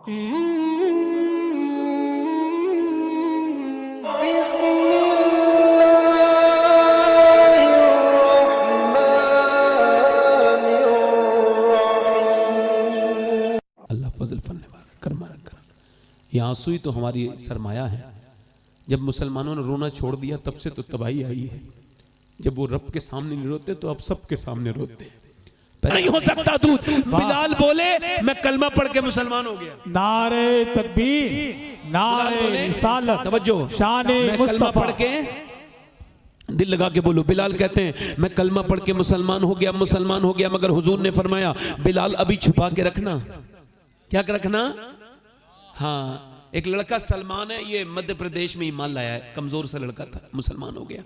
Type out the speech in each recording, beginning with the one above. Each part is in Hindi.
अल्लाह फजल फन कर्मा रखा। ये आंसू ही तो हमारी सरमाया है। जब मुसलमानों ने रोना छोड़ दिया तब से तो तबाही आई है। जब वो रब के सामने नहीं रोते तो अब सबके सामने रोते हैं। नहीं हो सकता दूध। बिलाल बोले मैं कलमा पढ़ के मुसलमान हो गया। नारे तकबीर, नारे रिसालत, तवज्जो, शाने कलमा पढ़ के, दिल लगा के बोलो। बिलाल कहते हैं मैं कलमा पढ़ के मुसलमान हो गया, मुसलमान हो गया, मगर हुजूर ने फरमाया बिलाल अभी छुपा के रखना। क्या रखना? हाँ, एक लड़का सलमान है, ये मध्य प्रदेश में ईमान लाया है, कमजोर सा लड़का था, मुसलमान हो गया।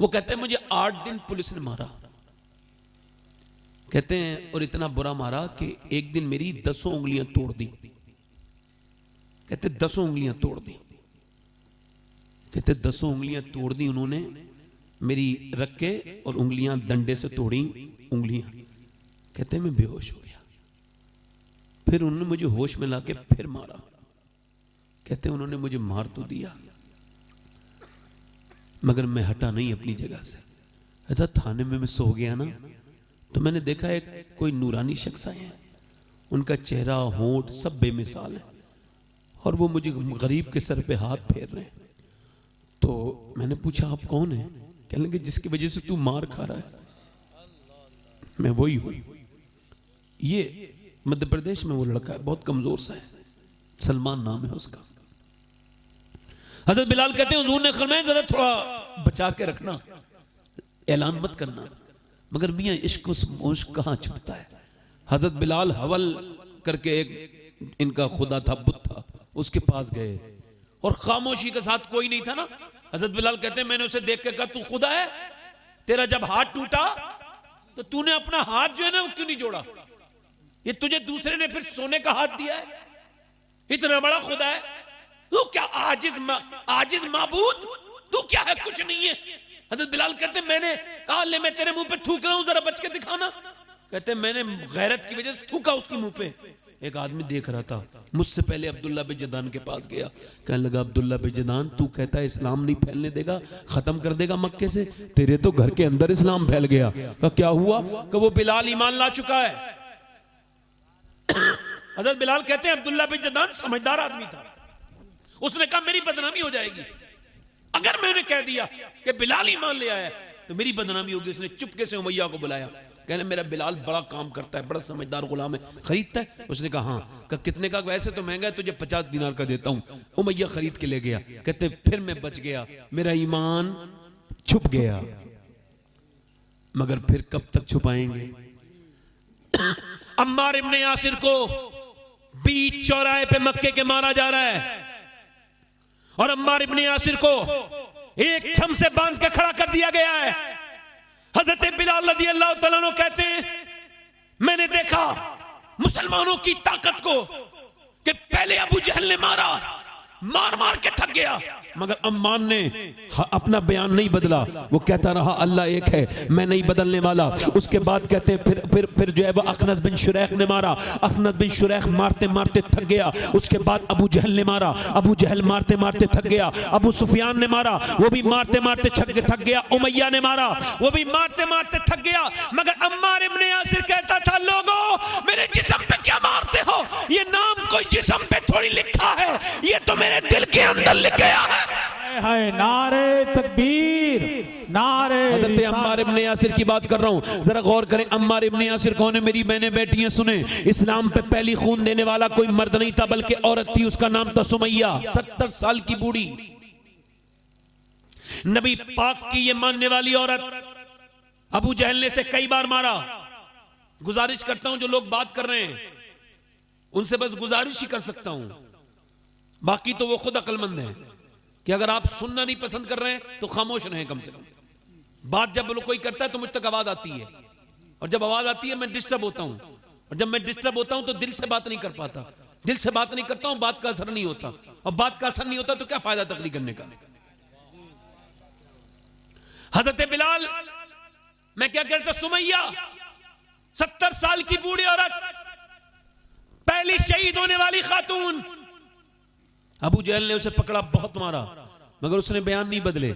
वो कहते हैं मुझे 8 दिन पुलिस ने मारा, कहते हैं, और इतना बुरा मारा कि एक दिन मेरी 10 उंगलियां तोड़ दी। कहते 10 उंगलियां तोड़ दी। कहते 10 उंगलियां तोड़ दी उन्होंने मेरी रख के, और उंगलियां डंडे से तोड़ी उंगलियां। कहते मैं बेहोश हो गया। फिर उन्होंने मुझे होश में लाके फिर मारा। कहते उन्होंने मुझे मार तो दिया मगर मैं हटा नहीं अपनी जगह से। ऐसा थाने में मैं सो गया ना, तो मैंने देखा एक कोई नूरानी शख्स आए हैं, उनका चेहरा होंठ सब बेमिसाल है, और वो मुझे गरीब के सर पे हाथ फेर रहे हैं। तो मैंने पूछा आप कौन हैं? कहने लगे जिसकी वजह से तू मार खा रहा है मैं वही हूं। ये मध्य प्रदेश में वो लड़का है, बहुत कमजोर सा है, सलमान नाम है उसका। हजरत बिलाल कहते हैं हुजूर ने फरमाया जरा थोड़ा बचा के रखना, ऐलान मत करना। मगर मियां इश्क उश्क कहां छुपता है। हजरत बिलाल हवल करके एक इनका खुदा था, बुत था, उसके पास गए और खामोशी के साथ कोई नहीं था ना। हजरत बिलाल कहते हैं मैंने उसे देख के कहा तू खुदा है? तेरा जब हाथ टूटा तो तूने अपना हाथ जो है ना वो क्यों नहीं जोड़ा? ये तुझे दूसरे ने फिर सोने का हाथ दिया है? इतना बड़ा खुदा है तू? क्या आजिज माबूद तू क्या है? कुछ नहीं है। हजरत बिलाल कहते मैंने कहा ले मैं तेरे मुंह पे थूक रहा हूं, जरा बच के दिखाना। कहते मैंने गैरत की वजह से थूका उसके मुंह पे। एक आदमी देख रहा था, मुझसे पहले अब्दुल्ला बिन जदान के पास गया, कहने लगा अब्दुल्ला बिन जदान तू कहता है इस्लाम नहीं फैलने देगा, खत्म कर देगा मक्के से, तेरे तो घर के अंदर इस्लाम फैल गया। कहा क्या हुआ? कि वो बिलाल ईमान ला चुका है। हजरत बिलाल कहते हैं अब्दुल्ला बिन जदान समझदार आदमी था, उसने कहा मेरी बदनामी हो जाएगी अगर मैंने कह दिया कि बिलाल ईमान ले आया तो मेरी बदनामी होगी। उसने चुपके से उमैया को बुलाया, कहने मेरा बिलाल बड़ा काम करता है, बड़ा समझदार गुलाम है, खरीदता है? उसने कहा हाँ। कहा कितने का? वैसे तो महंगा है, तुझे 50 दिनार का देता हूं। उमैया खरीद के ले गया। कहते फिर मैं बच गया, मेरा ईमान छुप गया। मगर फिर कब तक छुपाएंगे? अम्मार इब्ने यासिर को बीच चौराहे पे मक्के के मारा जा रहा है, और अम्मार इब्ने यासिर को एक थम से बांध के खड़ा कर दिया गया है। हजरत बिलाल रज़ी अल्लाह तआला अन्हु कहते हैं मैंने देखा मुसलमानों की ताकत को कि पहले अबू जहल ने मारा, मार मार के थक गया, मगर अम्मान ने अपना बयान नहीं बदला। वो कहता रहा अल्लाह एक है, मैं नहीं बदलने वाला। उसके बाद कहते हैं फिर जो है वो अखनस बिन शुरैख ने मारा। अखनस बिन शुरैख मारते मारते थक गया। उसके बाद अबू जहल ने मारा, अबू जहल मारते मारते थक गया। अबू सुफियान ने मारा, वो भी मारते मारते थक गया। उमैया ने मारा, वो भी मारते मारते थक गया। मगर अम्मार इब्ने यासिर कहता था लोगों मेरे जिस्म पे क्या मारते हो? ये नाम कोई जिस्म पे थोड़ी लिखा है, ये तो मेरे दिल के अंदर लिख गया है। है नारे तकबीर, नारे। हज़रत अम्मार इब्ने यासिर की बात कर रहा हूं, जरा गौर करें। अम्मार इब्ने यासिर कौन है? मेरी बहनें बेटियां सुने, इस्लाम पे पहली खून देने वाला कोई मर्द नहीं था बल्कि औरत थी, उसका नाम था सुमैया, 70 साल की बूढ़ी, नबी पाक की ये मानने वाली औरत। अबू जहल ने से कई बार मारा। गुजारिश करता हूं जो लोग बात कर रहे हैं उनसे बस गुजारिश ही कर सकता हूं, बाकी तो वो खुद अक्लमंद है कि अगर आप सुनना नहीं पसंद कर रहे हैं तो खामोश रहें कम से कम। बात जब कोई करता है तो मुझ तक आवाज आती है, और जब आवाज आती है मैं डिस्टर्ब होता हूं, और जब मैं डिस्टर्ब होता हूं तो दिल से बात नहीं कर पाता। दिल से बात नहीं करता हूं, बात का असर नहीं होता, और बात का असर नहीं होता तो क्या फायदा तकरीर करने का। हजरत बिलाल, मैं क्या कहता, सुमैया 70 साल की बूढ़ी औरत पहली शहीद होने वाली खातून। अबू जहल ने उसे पकड़ा, बहुत मारा, मगर उसने बयान नहीं बदले।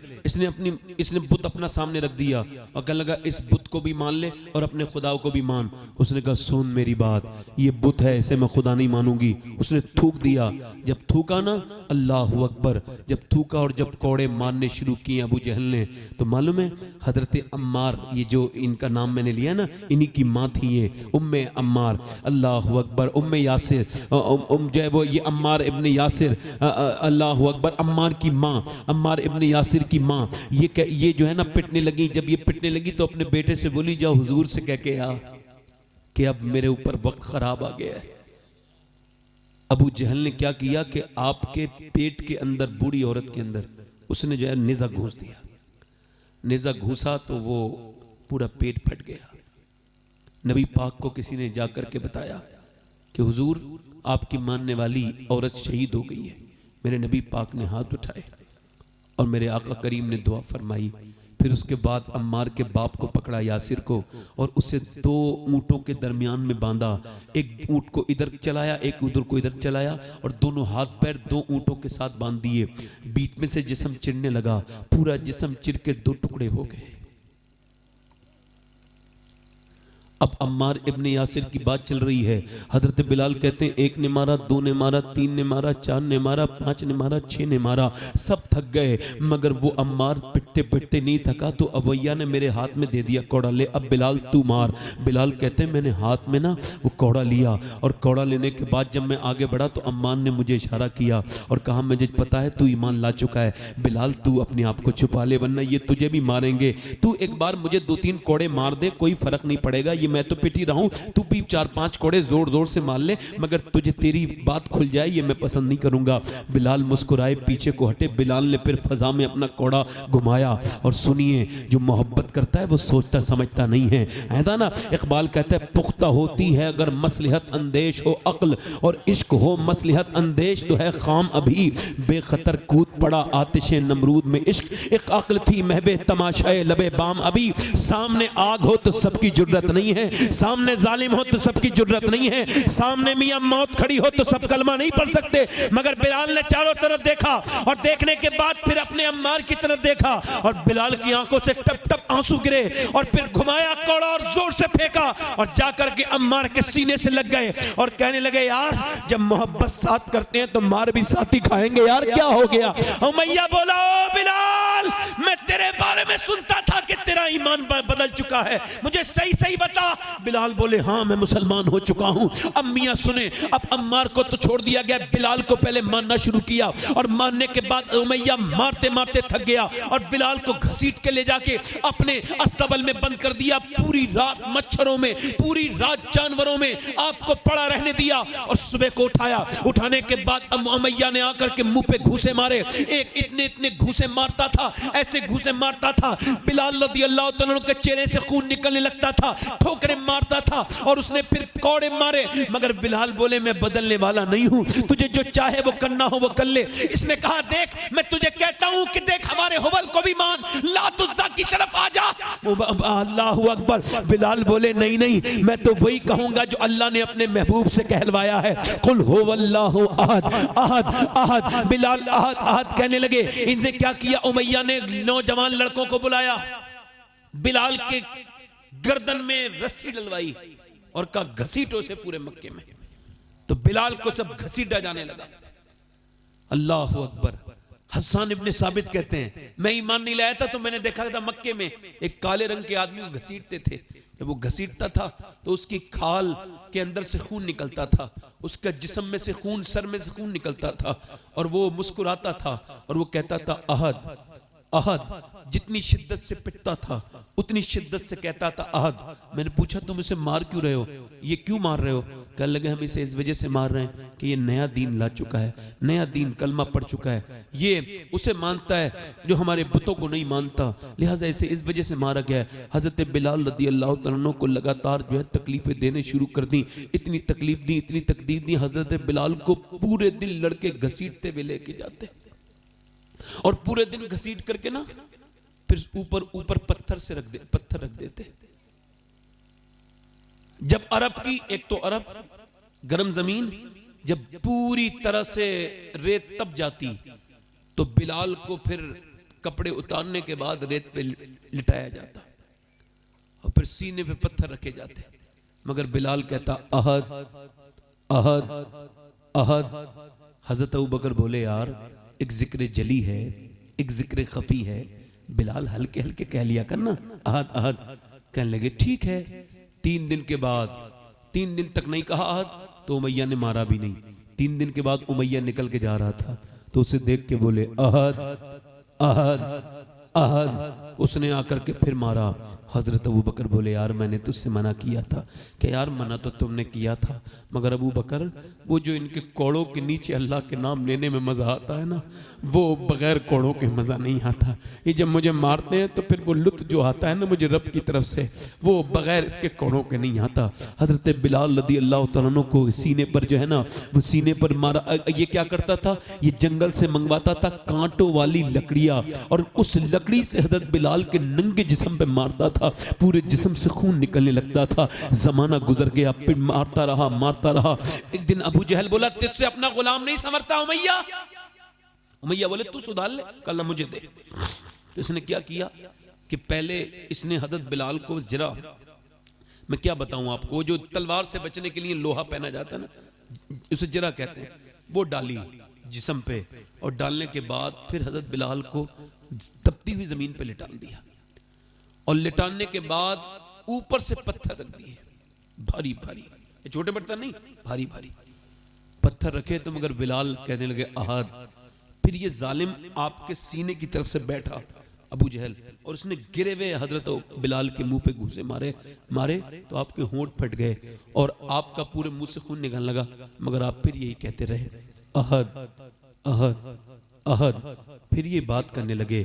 इसने बुत अपना सामने रख दिया और कहने लगा इस बुत को भी मान ले और अपने खुदा को भी मान। उसने कहा सुन मेरी बात, ये बुत है, इसे मैं खुदा नहीं मानूंगी। उसने थूक दिया। जब थूका ना, अल्लाह अकबर, जब थूका और जब कौड़े मारने शुरू किए अबू जहल ने, तो मालूम है हजरत अम्मार, ये जो इनका नाम मैंने लिया ना, इन्हीं की माँ थी ये, उम्मे अम्मार, अल्लाह अकबर, उम्मे यासिर, जो है वो ये अम्मार इब्न यासिर, अल्लाह अकबर, अम्मार की माँ, अम्मार इब्न यासिर की माँ, ये जो है ना पिटने लगी। जब ये पिटने लगी तो अपने बेटे से बोली जाओ हुजूर से कह के आ कि अब मेरे ऊपर वक्त खराब आ गया है। अबू जहल ने क्या किया कि आपके पेट के अंदर, बूढ़ी औरत के अंदर उसने जो है नेजा घूंस दिया। नेजा घूसा तो वो पूरा पेट फट गया। नबी पाक को किसी ने जाकर के बताया कि हुजूर आपकी मानने वाली औरत शहीद हो गई है। मेरे नबी पाक ने हाथ उठाए और मेरे आका करीम ने दुआ फरमाई। फिर उसके बाद अम्मार के बाप को पकड़ा, यासिर को, और उसे 2 ऊँटों के दरमियान में बांधा। एक ऊँट को इधर चलाया, एक उधर को इधर चलाया, और दोनों हाथ पैर 2 ऊँटों के साथ बांध दिए। बीच में से जिस्म चिरने लगा, पूरा जिस्म चिर के 2 टुकड़े हो गए। अब अम्मार इब्न यासिर की बात चल रही है। हजरत बिलाल कहते हैं 1 ने मारा, 2 ने मारा, 3 ने मारा, 4 ने मारा, 5 ने मारा, 6 ने मारा, सब थक गए, मगर वो अम्मार पिटते पिटते नहीं थका। तो अबैया ने मेरे हाथ में दे दिया कौड़ा, ले अब बिलाल तू मार। बिलाल कहते हैं मैंने हाथ में ना वो कौड़ा लिया, और कौड़ा लेने के बाद जब मैं आगे बढ़ा तो अम्मार ने मुझे इशारा किया और कहा मुझे पता है तू ईमान ला चुका है, बिलाल तू अपने आप को छुपा ले वरना ये तुझे भी मारेंगे। तू एक बार मुझे 2-3 कोड़े मार दे, कोई फर्क नहीं पड़ेगा, ये मैं तो पिट ही रहा हूं, तू भी 4-5 कोड़े जोर जोर से मार ले, मगर तुझे तेरी बात खुल जाए ये मैं पसंद नहीं करूंगा। बिलाल मुस्कुराए, पीछे को हटे। बिलाल ने फिर फजा में अपना कोड़ा घुमाया। और सुनिए, जो मोहब्बत करता है वो सोचता समझता नहीं है, ऐसा ना इकबाल कहता है पुख्ता होती है अगर मसलहत अंदेश हो अक्ल, और इश्क हो मसलहत अंदेश तो है खाम अभी, बेखतर कूद पड़ा आतिशे नमरूद में इश्क, एक अक्ल थी महबे तमाशाए लबे बाम अभी। सामने आग हो तो सबकी जुर्रत नहीं है, सामने जालिम हो तो सबकी जुर्रत नहीं है, सामने मियां मौत खड़ी हो तो सब कलमा नहीं पढ़ सकते। मगर बिलाल ने चारों तरफ देखा और देखने के बाद फिर अपने अम्मार की तरफ देखा, और बिलाल की आंखों से टप टप आंसू गिरे, और फिर घुमाया कौड़ा और जोर से फेंका, और जाकर के अम्मार के सीने से लग गए और कहने लगे यार जब मोहब्बत साथ करते हैं तो मार भी साथ ही खाएंगे यार, क्या हो गया। उमैया बोला ओ बिलाल, मैं तेरे बारे में सुनता था कि तेरा ईमान बदल चुका है, मुझे सही सही बता। बिलाल बोले हाँ मैं मुसलमान हो चुका हूं। अब मियां सुने, अब अम्मार को तो छोड़ दिया गया, बिलाल को पहले मारना शुरू किया, और मारने के बाद उमैया मारते मारते थक गया और बिलाल को घसीट के ले जाके अपने अस्तबल में बंद कर दिया। पूरी रात मच्छरों में, पूरी रात जानवरों में आपको पड़ा रहने दिया, और सुबह को उठाया। उठाने के बाद उमैया ने आकर के मुंह पे घूसे मारे। एक इतने इतने घूसे मारता था, ऐसे घूसे मारता था, बिलाल रज़ी अल्लाह तआला के चेहरे से खून निकलने लगता था, ठोकरें मारता था, और उसने फिर कौड़े मारे। मगर बिलाल बोले मैं बदलने वाला नहीं हूं, तुझे जो चाहे वो करना हो वो कर ले। इसने कहा देख मैं तुझे कहता हूं कि देख हमारे हुबल को भी मान, लात उज़्ज़ा की तरफ आ जा। अल्लाहु अकबर। बिलाल बोले नहीं नहीं, मैं तो वही कहूंगा जो अल्लाह ने अपने महबूब से कहलवाया है, कुल हुवल्लाहु अहद अहद अहद। बिलाल अहद अहद कहने लगे। इनसे क्या किया, उमैया ने नौजवान लड़कों को बुलाया, बिलाल के गर्दन में रस्सी डलवाई और कहा घसीटो से पूरे मक्के में। तो बिलाल को सब घसीटा जाने लगा। अल्लाह अकबर। हसन इब्न साबित कहते हैं मैं ईमान नहीं लाया था तो मैंने देखा था मक्के में एक काले रंग के आदमी को घसीटते थे। जब वो घसीटता था तो उसकी खाल के अंदर से खून निकलता था, उसका जिस्म में से खून, सर में से खून निकलता था, और वो मुस्कुराता था और वो कहता था अहद अहद। जितनी शिद्दत से पिटता था उतनी शिद्दत से कहता था अहद। मैंने पूछा तुम इसे मार क्यों रहे हो, ये क्यों मार रहे हो? कहने लगे हम इसे इस वजह से मार रहे हैं कि ये नया दीन ला चुका है, नया दीन कलमा पढ़ चुका है, ये उसे मानता है जो हमारे बुतों को नहीं मानता, लिहाजा इसे इस वजह से मारा गया है। हजरत बिलाल रज़ी अल्लाह तआला अन्हु को लगातार जो है तकलीफें देने शुरू कर दी, इतनी तकलीफ दी, इतनी तकलीफ दी, हजरत बिलाल को पूरे दिन लड़के घसीटते हुए लेके जाते और पूरे दिन घसीट करके ना फिर ऊपर ऊपर पत्थर रख देते। जब अरब की, एक तो अरब गर्म जमीन जब पूरी तरह से रेत तप जाती तो बिलाल को फिर कपड़े उतारने के बाद रेत पे लिटाया जाता और फिर सीने पे पत्थर रखे जाते, मगर बिलाल कहता अहद अहद अहद। हजरत अबू बकर बोले यार एक जिक्र जली है, एक जिक्र खफी है, बिलाल हल्के हल्के कह लिया करना अहद अहद। कहने लगे ठीक है। 3 दिन के बाद, 3 दिन तक नहीं कहा अहद तो उमैया ने मारा भी नहीं। 3 दिन के बाद उमैया निकल के जा रहा था तो उसे देख के बोले अहद अहद अहद। उसने आकर के फिर मारा। हजरत अबू बकर बोले यार मैंने तुझसे मना किया था। कि यार मना तो तुमने किया था, मगर अबू बकर वो जो इनके कोड़ों के नीचे अल्लाह के नाम लेने में मज़ा आता है ना, वो बगैर कोड़ों के मज़ा नहीं आता। ये जब मुझे मारते हैं तो फिर वो लुत्फ जो आता है ना मुझे रब की तरफ से, वो बगैर इसके कोड़ों के नहीं आता। हजरत बिलाल रदी अल्लाह तआला अन्हु को सीने पर जो है ना, वो सीने पर मारा। ये क्या करता था, ये जंगल से मंगवाता था कांटों वाली लकड़ियाँ, और उस लकड़ी से हजरत बिलाल के नंगे जिस्म पे मारता था। पूरे जिस्म से खून निकलने लगता था। जमाना गुजर गया, फिर मारता रहा मारता रहा। एक दिन अबू जहल बोला तुझसे अपना गुलाम नहीं समझता उमैया। उमैया बोले तू सुधार ले, कल मुझे दे। तो इसने क्या किया कि पहले इसने हजरत बिलाल को जरा, मैं क्या बताऊं आपको, जो तलवार से बचने के लिए लोहा पहना जाता है ना, उसे जरा कहते हैं, वो डाली जिस्म पे, और डालने के बाद फिर हजरत बिलाल को तपती हुई जमीन पे लिटा दिया, और लिटाने के बाद ऊपर से पत्थर रख दिए, भारी भारी, छोटे बर्तन नहीं, भारी भारी पत्थर रखे। तो मगर बिलाल कहने लगे अहद। फिर ये जालिम आपके सीने की तरफ से बैठा अबू जहल, और उसने गिरे हुए हजरत बिलाल के मुंह पे घूंसे मारे मारे तो आपके होंठ फट गए और आपका पूरे मुंह से खून निकलने लगा, मगर आप फिर यही कहते रहे अहद अहद अहद। फिर ये बात करने लगे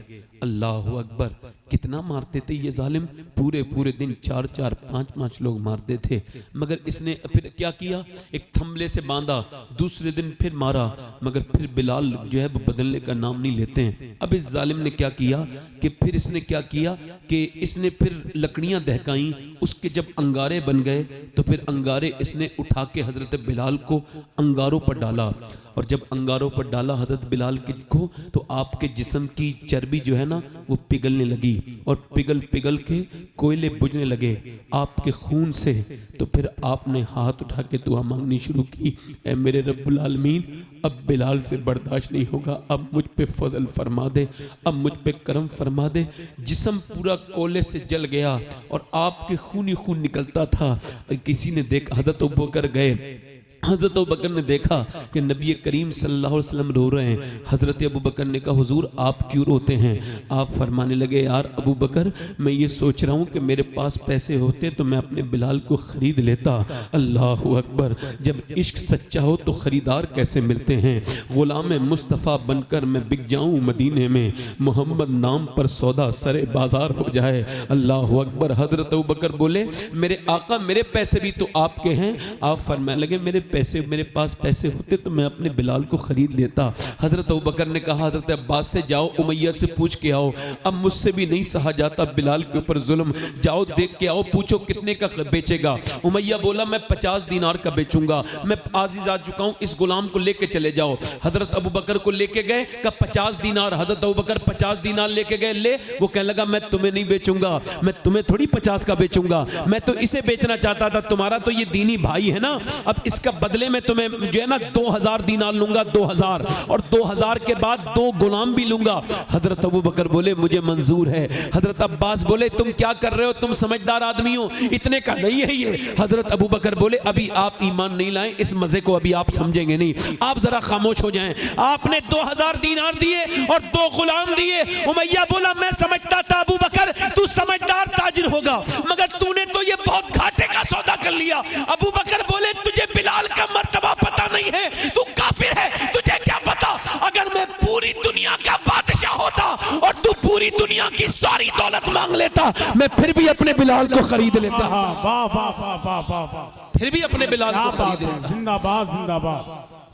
अल्लाह अकबर। कितना मारते थे ये जालिम, पूरे पूरे दिन 4-4 5-5 लोग मारते थे। मगर इसने फिर क्या किया, एक थंबले से बांधा, दूसरे दिन फिर मारा, मगर फिर बिलाल जो है वो बदलने का नाम नहीं लेते हैं। अब इस जालिम ने क्या किया कि फिर इसने क्या किया कि इसने फिर लकड़ियां दहकाई, उसके जब अंगारे बन गए तो फिर अंगारे इसने उठा के हजरत बिलाल को अंगारों पर डाला, और जब अंगारों पर डाला हजरत बिलाल को, तो आपके जिस्म की चर्बी जो है ना वो पिघलने लगी, और पिघल पिघल के कोयले बुझने लगे आपके खून से। तो फिर आपने हाथ उठा के दुआ मांगनी शुरू की, ऐ मेरे रब्बुल आलमीन, अब बिलाल से बर्दाश्त नहीं होगा, अब मुझ पे फजल फरमा दे, अब मुझ पे करम फरमा दे। जिस्म पूरा कोयले से जल गया और आपके खून ही खून निकलता था। किसी ने देखा, हजरत अबू बकर गए, हजरत अबू बकर ने देखा कि नबी करीम सल्लल्लाहु अलैहि वसल्लम रो रहे हैं। हजरत अबू बकर ने कहा हुजूर आप क्यों रोते हैं? आप फरमाने लगे यार अबू बकर, मैं ये सोच रहा हूँ कि मेरे पास पैसे होते तो मैं अपने बिलाल को खरीद लेता। अल्लाह अकबर। जब इश्क सच्चा हो तो खरीदार कैसे मिलते हैं। गुलाम मुस्तफ़ा बनकर मैं बिक जाऊँ मदीने में, मोहम्मद नाम पर सौदा सरे बाजार हो जाए। अल्लाह अकबर। हजरत अबू बकर बोले मेरे आका मेरे पैसे भी तो आपके हैं। आप फरमाने लगे मेरे पास पैसे होते तो मैं अपने बिलाल को खरीद लेता। हजरत अबू बकर ने कहा हजरत अब्बास से जाओ उमैया से पूछ के आओ, अब मुझसे भी नहीं सहा जाता बिलाल के ऊपर जुल्म, जाओ देख के आओ, पूछो कितने का बेचेगा। उमैया बोला मैं 50 दीनार का बेचूंगा, मैं आजिज आ चुका हूं, इस गुलाम को लेके चले जाओ। हजरत अबू बकर को लेके गए, कहा 50 दीनार। हजरत अबू बकर 50 दीनार लेके गए, ले। वो कहने लगा मैं तुम्हें नहीं बेचूंगा, मैं तुम्हें थोड़ी 50 का बेचूंगा, मैं तो इसे बेचना चाहता था, तुम्हारा तो ये दीनी भाई है ना, अब इसका बदले में तुम्हें जो है ना 2000 दीनार लूंगा, 2000, और 2000 के बाद 2 गुलाम भी लूंगा। हजरत अबू बकर बोले मुझे मंजूर है। हजरत अब्बास बोले तुम क्या कर रहे हो, तुम समझदार आदमी हो, इतने का नहीं है ये। हजरत अबू बकर बोले अभी आप ईमान नहीं लाए, इस मजे को अभी आप समझेंगे नहीं, आप जरा खामोश हो जाएं। आपने 2000 दीनार दिए और 2 गुलाम दिए। उमैया बोला मैं समझता था अबू बकर तू समझदार ताजिर होगा, मगर तूने तो ये बहुत घाटे का सौदा कर लिया। अबू बकर बोले तुझे बिलाल का मर्तबा पता नहीं है, तू काफिर है, तुझे क्या पता। अगर मैं पूरी दुनिया का बादशाह होता और तू पूरी दुनिया की सारी दौलत मांग लेता, मैं फिर भी अपने बिलाल को खरीद लेता। वाह वाह वाह वाह वाह वाह, फिर भी अपने बिलाल को खरीद लेता। जिंदाबाद जिंदाबाद।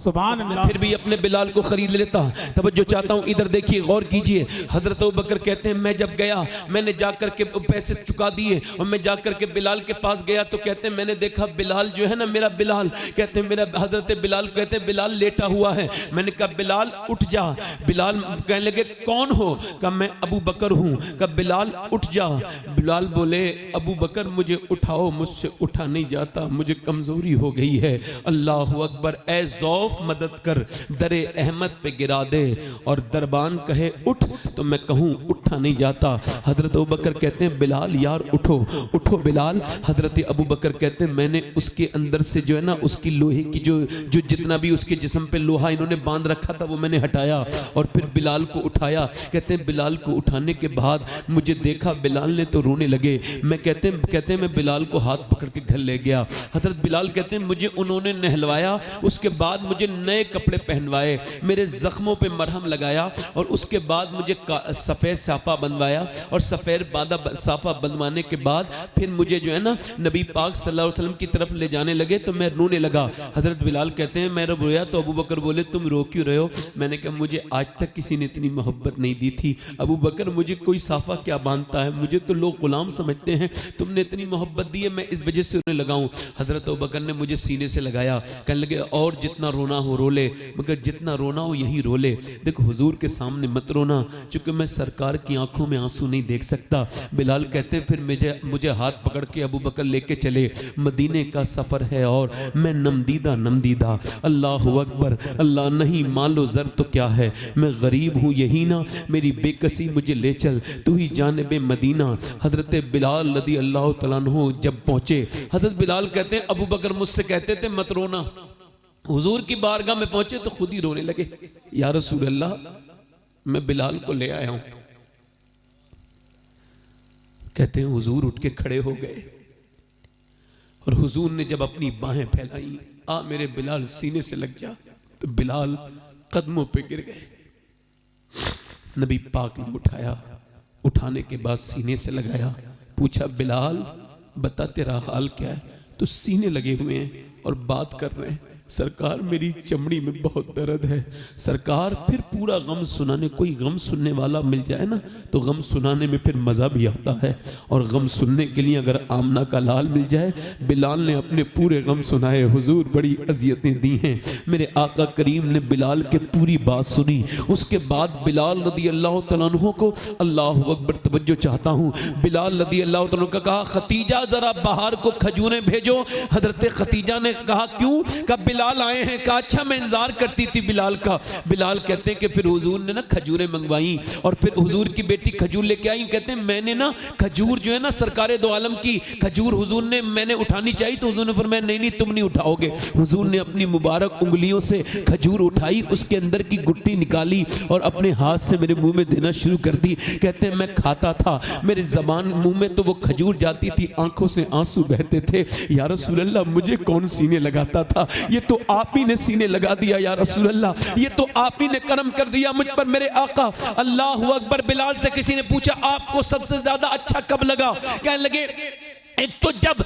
सुभान अल्लाह। फिर भी अपने बिलाल को खरीद लेता। तवज्जो चाहता हूँ, इधर देखिए, गौर कीजिए। हजरत अबू बकर कहते हैं मैं जब गया, मैंने जाकर के पैसे चुका दिए और मैं जाकर के बिलाल के पास गया तो कहते हैं मैंने देखा बिलाल जो है ना, मेरा बिलाल, कहते हैं मेरा हजरत बिलाल, कहते हैं बिलाल लेटा हुआ है। मैंने कहा बिलाल उठ जा। बिलाल कहने लगे कौन हो? कहा मैं अबू बकर हूँ। कहा बिलाल उठ जा। बिलाल बोले अबू बकर मुझे उठाओ, मुझसे उठा नहीं जाता, मुझे कमजोरी हो गई है। अल्लाह अकबर। ए ज़ौफ मदद कर, दरे अहमद पे गिरा दे। और दरबान कहे उठ तो मैं कहूँ उठा नहीं जाता। हजरत अबू बकर कहते हैं बिलाल यार उठो, उठो बिलाल। हजरत अबू बकर कहते हैं मैंने उसके अंदर से जो है ना, उसकी लोहे की जो जितना भी उसके जिस्म पे लोहा इन्होंने बांध रखा था वो मैंने हटाया और फिर बिलाल को उठाया। कहते हैं बिलाल को उठाने के बाद मुझे देखा बिलाल ने तो रोने लगे। मैं कहते हैं मैं बिलाल को हाथ पकड़ के घर ले गया। हजरत बिलाल कहते हैं मुझे उन्होंने नहलवाया, उसके बाद मुझे नए कपड़े पहनवाए, मेरे जख्मों पे मरहम लगाया और उसके बाद मुझे सफ़ेद साफ़ा बनवाया और सफ़ेद साफ़ा बनवाने के बाद फिर मुझे जो है ना नबी पाक सल्लल्लाहु अलैहि वसल्लम की तरफ ले जाने लगे तो मैं रोने लगा। हजरत बिलाल कहते हैं मैं जब रोया तो अबू बकर बोले तुम रो क्यों रहे हो? मैंने कहा मुझे आज तक किसी ने इतनी मोहब्बत नहीं दी थी। अबू बकर मुझे कोई साफ़ा क्या बांधता है, मुझे तो लोग गुलाम समझते हैं, तुमने इतनी मोहब्बत दी है, मैं इस वजह से रोने लगा हूँ। हजरत अबू बकर ने मुझे सीने से लगाया, कहने लगे और जितना रोना हो रो ले, मगर जितना रोना हो यही रो ले। देखो हुजूर के सामने मत रोना, चूंकि मैं सरकार की आंखों में आंसू नहीं देख सकता। बिलाल कहते हैं फिर मुझे हाथ पकड़ के अबू बकर लेके चले। मदीने का सफर है और मैं नमदीदा। अल्लाह अकबर। अल्लाह नहीं मालो जर तो क्या है, मैं गरीब हूँ यही ना, मेरी बेकसी मुझे ले चल, तू ही जानिबे मदीना। हजरत बिलाल रज़ी अल्लाह तआला अन्हु जब पहुंचे, हजरत बिलाल कहते हैं अबू बकर मुझसे कहते थे मत रोना, हुजूर की बारगाह में पहुंचे तो खुद ही रोने लगे। या रसूल अल्लाह मैं बिलाल को ले आया हूं। कहते हैं हुजूर उठ के खड़े हो गए और हुजूर ने जब अपनी बाहें फैलाई, आ मेरे बिलाल सीने से लग जा, तो बिलाल कदमों पे गिर गए। नबी पाक ने उठाया, उठाने के बाद सीने से लगाया, पूछा बिलाल बता तेरा हाल क्या है? तो सीने लगे हुए हैं और बात कर रहे हैं, सरकार मेरी चमड़ी में बहुत दर्द है। सरकार फिर पूरा गम सुनाने, कोई गम सुनने वाला मिल जाए ना तो गम सुनाने में फिर मज़ा भी आता है। और गम सुनने के लिए अगर आमना का लाल मिल जाए, बिलाल ने अपने पूरे गम सुनाए। हुजूर बड़ी अजियतें दी हैं, मेरे आका करीम ने बिलाल के पूरी बात सुनी। उसके बाद बिलाल रज़ी अल्लाह तआला अन्हु को, अल्लाह अकबर, तवज्जो चाहता हूँ, बिलाल रज़ी अल्लाह तआला अन्हु का कहा खतीजा जरा बाहर को खजूरें भेजो। हजरत खतीजा ने कहा क्यों? का बिलाल आए हैं। कहा अच्छा मैं इंतजार करती थी बिलाल का। बिलाल कहते हैं कि फिर हुजूर ने ना खजूरें मंगवाई और फिर हुजूर की बेटी खजूर लेके आई। कहते हैं मैंने ना खजूर जो है ना सरकारे दो आलम की खजूर हुजूर ने मैंने उठानी चाहिए तो हुजूर ने फरमाया नहीं तुम नहीं उठाओगे। हुजूर ने अपनी मुबारक उंगलियों से खजूर उठाई, उसके अंदर की गुट्टी निकाली और अपने हाथ से मेरे मुंह में देना शुरू कर दी। कहते हैं मैं खाता था, मेरे जबान मुंह में तो वो खजूर जाती थी, आंखों से आंसू बहते थे। या रसूल अल्लाह मुझे कौन सीने लगाता था, ये तो आप ही ने सीने लगा दिया। या रसूल अल्लाह ये तो आप ही ने करम कर दिया मुझ पर मेरे आका। अल्लाह अकबर। बिलाल से किसी ने पूछा आपको सबसे ज्यादा अच्छा कब लगा? कहने लगे एक तो जब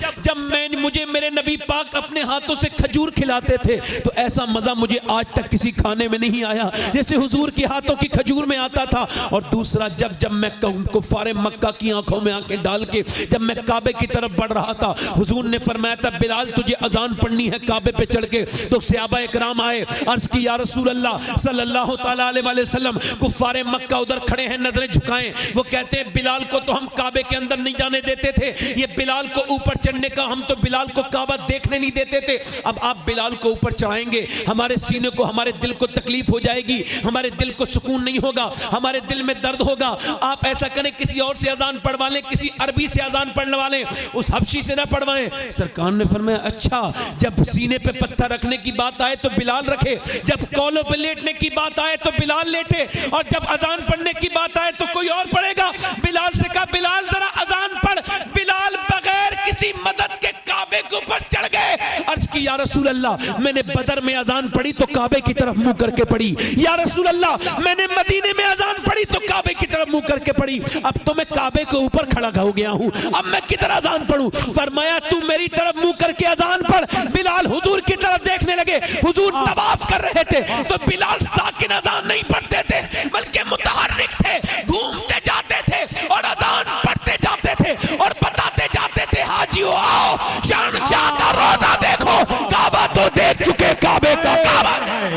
मुझे मेरे नबी पाक अपने हाथों से खजूर खिलाते थे तो ऐसा मजा मुझे आज तक किसी खाने में नहीं आया जैसे हुजूर के हाथों की खजूर में आता था। और दूसरा जब मैं कुफ्फारे मक्का की आंखों में आंखें डाल के जब मैं काबे की तरफ बढ़ रहा था, हुजूर ने फरमाया था बिलाल तुझे अजान पढ़नी है काबे पे चढ़ के। तो सहाबा इकराम आए, अर्ज की या रसूल अल्लाह सल्लल्लाहु तआला अलैहि वसल्लम, कुफ्फारे मक्का उधर खड़े हैं नजरें झुकाएं। वो कहते हैं बिलाल को तो हम काबे के अंदर नहीं जाने देते थे, ये बिलाल को ऊपर चढ़ने का, हम तो बिलाल को काबा देखने नहीं देते थे। अब आप बिलाल को ऊपर चढ़ाएंगे, हमारे सीने को, हमारे दिल को तकलीफ हो जाएगी, हमारे दिल को सुकून नहीं होगा, हमारे दिल में दर्द होगा। आप ऐसा करें किसी और से अजान पढ़वा लें, किसी अरबी से अजान पढ़ने वाले, उस हबशी से ना पढ़वाएं। सरकार ने फरमाया अच्छा, जब सीने पे पत्थर रखने की बात आए तो बिलाल रखे, जब कौलों पे लेटने की बात आए तो बिलाल लेटे, और जब अजान पढ़ने की बात आए तो कोई और पढ़ेगा। बिलाल से कहा बिलाल जरा अजान पढ़। बिलाल बगैर किसी मदद के काबे काबे के ऊपर चढ़ गए। अर्ज की या रसूल अल्लाह, मैंने बदर में अजान पढ़ी तो काबे की तरफ मुंह करके पढ़ी। या रसूल अल्लाह, मैंने मदीने में अजान पढ़ी तो काबे की तरफ मुंह करके पढ़ी। अब तो मैं काबे के ऊपर खड़ा हो गया हूँ, अब मैं किधर अजान पढ़ूं? फरमाया तू मेरी तरफ मुंह करके अजान पढ़। बिलाल हुजूर की तरफ देखने लगे। हुजूर तवाफ कर रहे थे तो बिलाल साकिन अजान नहीं पढ़ते थे, बल्कि मुतहर्रिक थे, घूमते जाते थे और अजान पढ़ते जाते थे और बताते जाते थे हाजियो आओ शहंशाह का रोजा देखो, काबा तो देख चुके, काबे का काबा।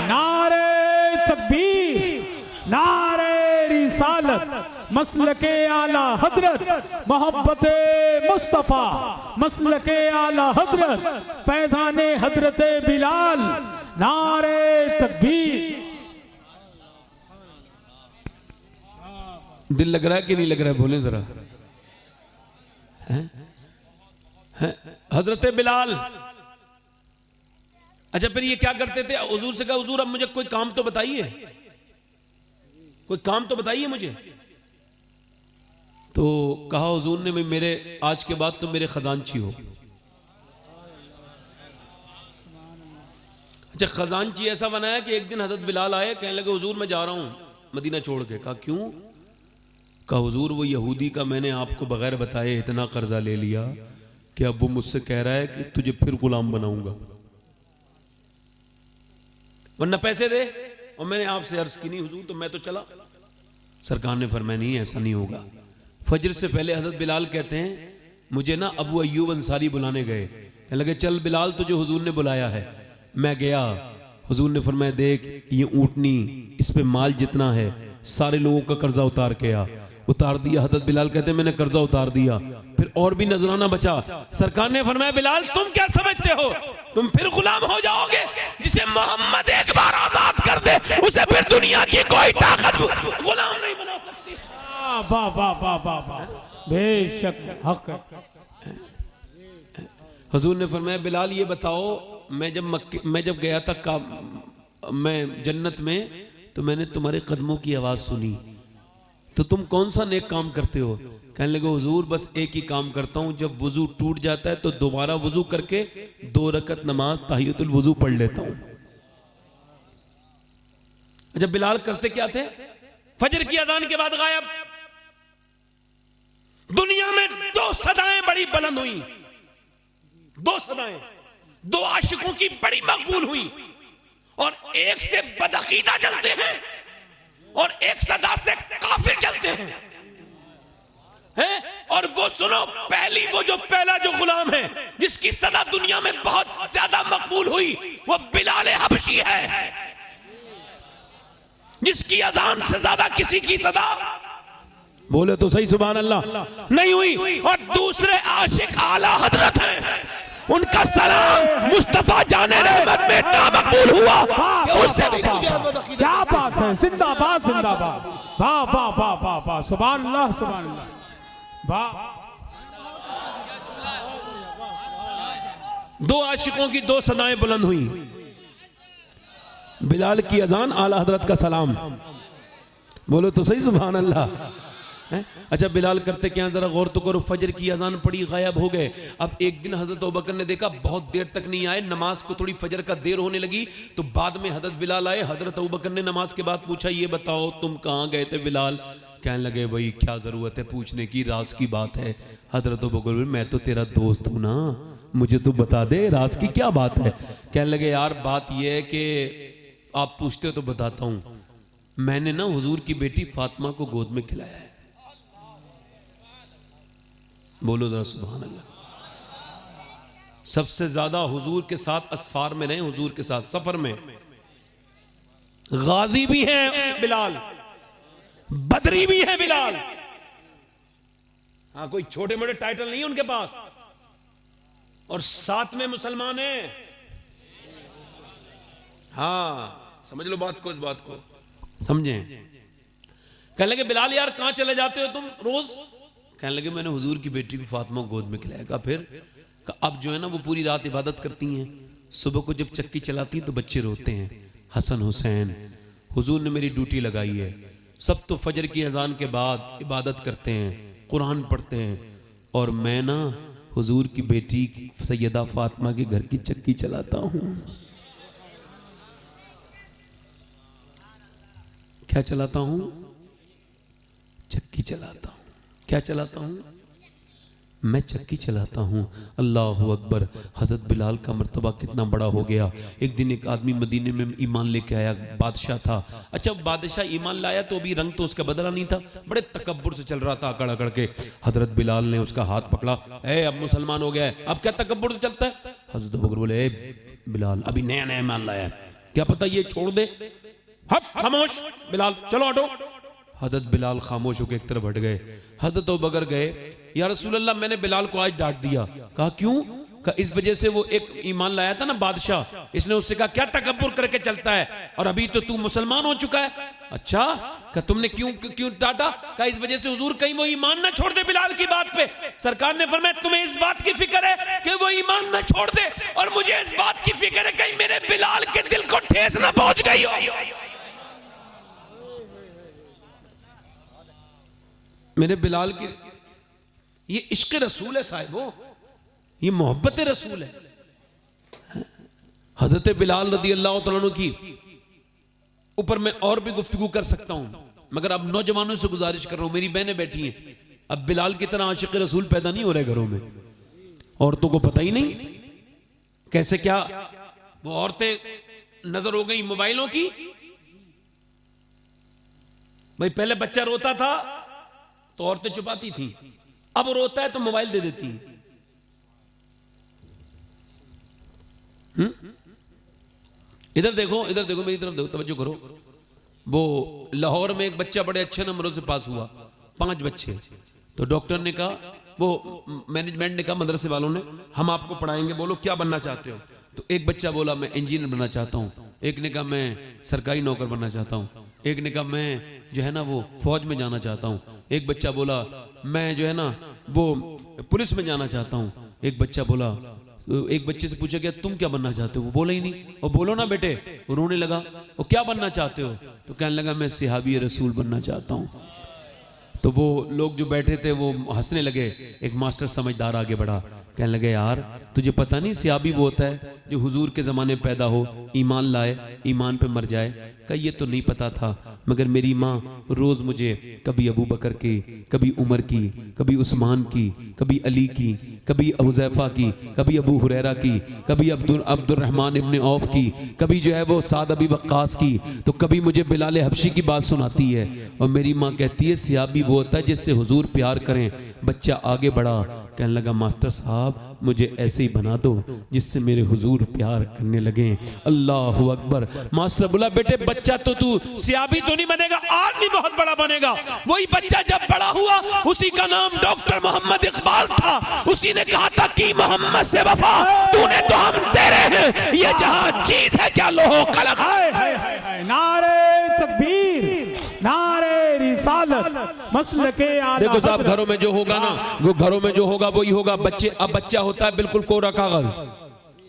नारे तकबीर, नारे रिसालत, मसलके आला हजरत, मोहब्बते मुस्तफा, मसलके आला हजरत, फैजाने हजरते बिलाल, नारे तकबीर। दिल लग रहा है कि नहीं लग रहा है? बोले जरा। हजरते बिलाल, अच्छा फिर ये क्या करते थे? हुजूर से कहा हुजूर अब मुझे कोई काम तो बताइए, कोई काम तो बताइए मुझे। तो कहा हुजूर ने, मेरे आज के बाद तो मेरे खजानची हो। अच्छा खजानची ऐसा बनाया कि एक दिन हजरत बिलाल आए, कहने लगे हुजूर मैं जा रहा हूं मदीना छोड़ के। कहा क्यों? कहा हुजूर वो यहूदी का मैंने आपको बगैर बताए इतना कर्जा ले लिया कि अब वो मुझसे कह रहा है कि तुझे फिर गुलाम बनाऊंगा, वरना पैसे दे। और मैंने आपसे अर्ज की नहीं हुजूर, तो मैं तो चला। सरकार ने फरमाया नहीं ऐसा नहीं होगा। फजर से पहले हजरत बिलाल कहते हैं मुझे ना अबू अय्यूब अंसारी बुलाने गए, कहने लगे चल बिलाल तुझे हुजूर ने बुलाया है। मैं गया, हुजूर ने फरमाया देख ये ऊँटनी, इस पे माल जितना है सारे लोगों का कर्जा उतार के आ। उतार दिया। हजरत बिलाल कहते हैं मैंने कर्जा उतार दिया, फिर और भी नजराना बचा। सरकार ने फरमाया बिलाल तुम क्या समझते हो, तुम फिर गुलाम हो जाओगे? जिसे मोहम्मद एक बार आजाद कर दे उसे फिर दुनिया की कोई ताकत गुलाम नहीं बना सकती। वाह वाह वाह वाह वाह, बेशक हक। हुजूर ने फरमाया बिलाल ये बताओ, मैं जब गया था मैं जन्नत में, तो मैंने तुम्हारे कदमों की आवाज सुनी, तो तुम कौन सा नेक काम करते हो? कहने लगे हुजूर बस एक ही काम करता हूं, जब वजू टूट जाता है तो दोबारा वजू करके 2 रकत नमाज ताहियतुल वजू पढ़ लेता हूं। जब बिलाल करते क्या थे? फजर की अजान के बाद गायब। दुनिया में 2 सदाएं बड़ी बुलंद हुई, 2 सदाएं, 2 आशिकों की बड़ी मकबूल हुई, और एक से बदअकीदा जलते हैं और एक सदा से काफिर जलते हैं। और वो सुनो, वो जो पहला जो गुलाम है जिसकी सदा दुनिया में बहुत ज्यादा मकबूल हुई, वो बिलाल हबशी है, जिसकी अजान से ज्यादा किसी की सदा, बोले तो सही सुभान अल्लाह, नहीं हुई। और दूसरे आशिक आला हजरत हैं, उनका सलाम मुस्तफा जाने रहमत में इतना मकबूल हुआ कि उससे भी क्या बात है। जिंदाबाद जिंदाबाद, वाह वाह वाह वाह वाह, सुभान अल्लाह सुभान अल्लाह, वाह। 2 आशिकों की 2 सदाएं बुलंद हुई, बिलाल की अजान, आला हजरत का सलाम, बोलो तो सही सुभान अल्लाह। अच्छा बिलाल करते क्या, जरा गौर तो करो। फजर की अजान पड़ी, गायब हो गए। अब एक दिन हजरत अबू बकर ने देखा बहुत देर तक नहीं आए, नमाज को थोड़ी फजर का देर होने लगी, तो बाद में हजरत बिलाल आए। हजरत अबू बकर ने नमाज के बाद पूछा ये बताओ तुम कहाँ गए थे बिलाल? कहने लगे भाई क्या जरूरत है पूछने की, राज की बात है। हजरत अबू बकर मैं तो तेरा दोस्त हूं ना, मुझे तो बता दे राज की क्या बात है। कहने लगे यार बात यह है कि आप पूछते हो तो बताता हूं, मैंने ना हुजूर की बेटी फातिमा को गोद में खिलाया है। बोलो जरा सुभान अल्लाह। सबसे ज्यादा हुजूर के साथ असफार में रहे, हुजूर के साथ सफर में, गाजी भी हैं बिलाल, बदरी भी हैं बिलाल। हाँ कोई छोटे मोटे टाइटल नहीं है उनके पास, और साथ में मुसलमान हैं। हाँ समझ लो बात को, इस बात को समझें। कहने लगे बिलाल यार कहां चले जाते हो तुम रोज? कहने लगे मैंने हुजूर की बेटी को फातिमा को गोद में खिलाया। फिर अब जो है ना वो पूरी रात इबादत करती हैं, सुबह को जब चक्की चलाती हैं तो बच्चे रोते हैं, हसन हुसैन। हुजूर ने मेरी ड्यूटी लगाई है, सब तो फजर की अजान के बाद इबादत करते हैं, कुरान पढ़ते हैं, और मैं ना हुजूर की बेटी सैयदा फातिमा के घर की चक्की चलाता हूं। क्या चलाता हूं? चक्की चलाता हूं। क्या चलाता हूं? मैं चक्की चलाता हूं। अल्लाह अकबर। हजरत बिलाल का मर्तबा कितना बड़ा हो गया। एक दिन एक आदमी मदीने में ईमान लेके आया, बादशाह था। अच्छा, बादशाह ईमान लाया तो अभी रंग तो उसका बदला नहीं था, बड़े तकब्बुर से चल रहा था अकड़ अकड़ के। हजरत बिलाल ने उसका हाथ पकड़ा, ए अब मुसलमान हो गया है, अब क्या तकब्बुर से चलता है? हजरत अबू बकर बोले, ए बिलाल अभी नया नया ईमान लाया है, क्या पता ये छोड़ दे। हट खामोश बिलाल, चलो हटो। हजरत बिलाल खामोश होकर एक तरफ हट गए। हजरत अबू बकर गए, या रसूल अल्लाह मैंने बिलाल को आज डांट दिया। कहा क्यों? कहा इस वजह से वो एक ईमान लाया था ना बादशाह, इसने उससे कहा क्या तकब्बुर करके चलता है, और अभी तो तू मुसलमान हो चुका है। अच्छा, कहा तुमने क्यों क्यों डांटा? कहा इस वजह से हुजूर कहीं वो ईमान ना छोड़ दे बिलाल की बात पे। सरकार ने फरमाया तुम्हें इस बात की फिक्र है कि वो ईमान ना छोड़ दे, और मुझे इस बात की फिक्र है कहीं मेरे बिलाल के दिल को ठेस ना पहुंच गई हो। मेरे बिलाल की ये इश्क रसूल है साहिबो, ये मोहब्बत रसूल है। हजरत बिलाल रदी अल्लाह तआला अन्हु की ऊपर मैं और भी गुफ्तगू कर सकता हूं, मगर अब नौजवानों से गुजारिश कर रहा हूं, मेरी बहनें बैठी हैं, अब बिलाल की तरह आशिक रसूल पैदा नहीं हो रहे घरों में। औरतों को पता ही नहीं कैसे क्या वो औरतें नजर हो गई मोबाइलों की। भाई पहले बच्चा रोता था तो औरतें छुपाती थी, अब रोता है तो मोबाइल दे देती हैं। इधर देखो, इधर देखो, मेरी तरफ देखो, तवज्जो करो। वो लाहौर में एक बच्चा बड़े अच्छे नंबरों से पास हुआ, 5 बच्चे। तो डॉक्टर ने कहा, वो मैनेजमेंट ने कहा, मदरसे वालों ने, हम आपको पढ़ाएंगे, बोलो क्या बनना चाहते हो। तो एक बच्चा बोला मैं इंजीनियर बनना चाहता हूँ, एक ने कहा मैं सरकारी नौकर बनना चाहता हूँ, एक ने कहा मैं जो है ना वो फौज में जाना चाहता हूँ, एक बच्चा बोला मैं जो है ना वो पुलिस में जाना चाहता हूँ, एक बच्चा बोला, एक बच्चे से पूछा गया तुम क्या बनना चाहते हो, वो बोला ही नहीं। और बोलो ना बेटे, वो रोने लगा, वो क्या बनना चाहते हो? तो कहने लगा मैं सिहाबी रसूल बनना चाहता हूँ। तो वो लोग जो बैठे थे वो हंसने लगे। एक मास्टर समझदार आगे बढ़ा, कहने लगे यार तुझे पता नहीं सिहाबी वो होता है जो हुजूर के ज़माने पैदा हो, ईमान लाए, ईमान पे मर जाए। कहा ये तो नहीं पता था, मगर मेरी माँ रोज़ मुझे कभी अबू बकर की, कभी उमर की, कभी उस्मान की, कभी अली की, कभी हुज़ैफा की, कभी अबू हुरैरा की, कभी अब्दुर्रहमान इब्न औफ की, कभी जो है वो साद अबी वक्कास की, तो कभी मुझे बिलाल हबशी की बात सुनाती है। और मेरी माँ कहती है सिहाबी वो होता है जिससे हुजूर प्यार करें। बच्चा आगे बढ़ा, कहने लगा मास्टर साहब मुझे ऐसे ही बना दो जिससे मेरे हुजूर प्यार करने लगे। अल्लाह अकबर। मास्टर बोला बेटे बच्चा तो तू सियाबी तो नहीं बनेगा, आदमी बहुत बड़ा बनेगा। वही बच्चा जब बड़ा हुआ उसी का नाम डॉक्टर मोहम्मद इकबाल था। उसी ने कहा था कि मोहम्मद से वफा तूने तो हम तेरे हैं, ये जहां चीज है क्या लोहो कलम। नारे तकबीर, नारे रिसालत, मसलके आला। देखो साहब घरों में जो होगा ना, वो घरों में जो होगा वही होगा। बच्चे, अब बच्चा होता है बिल्कुल कोरा कागज,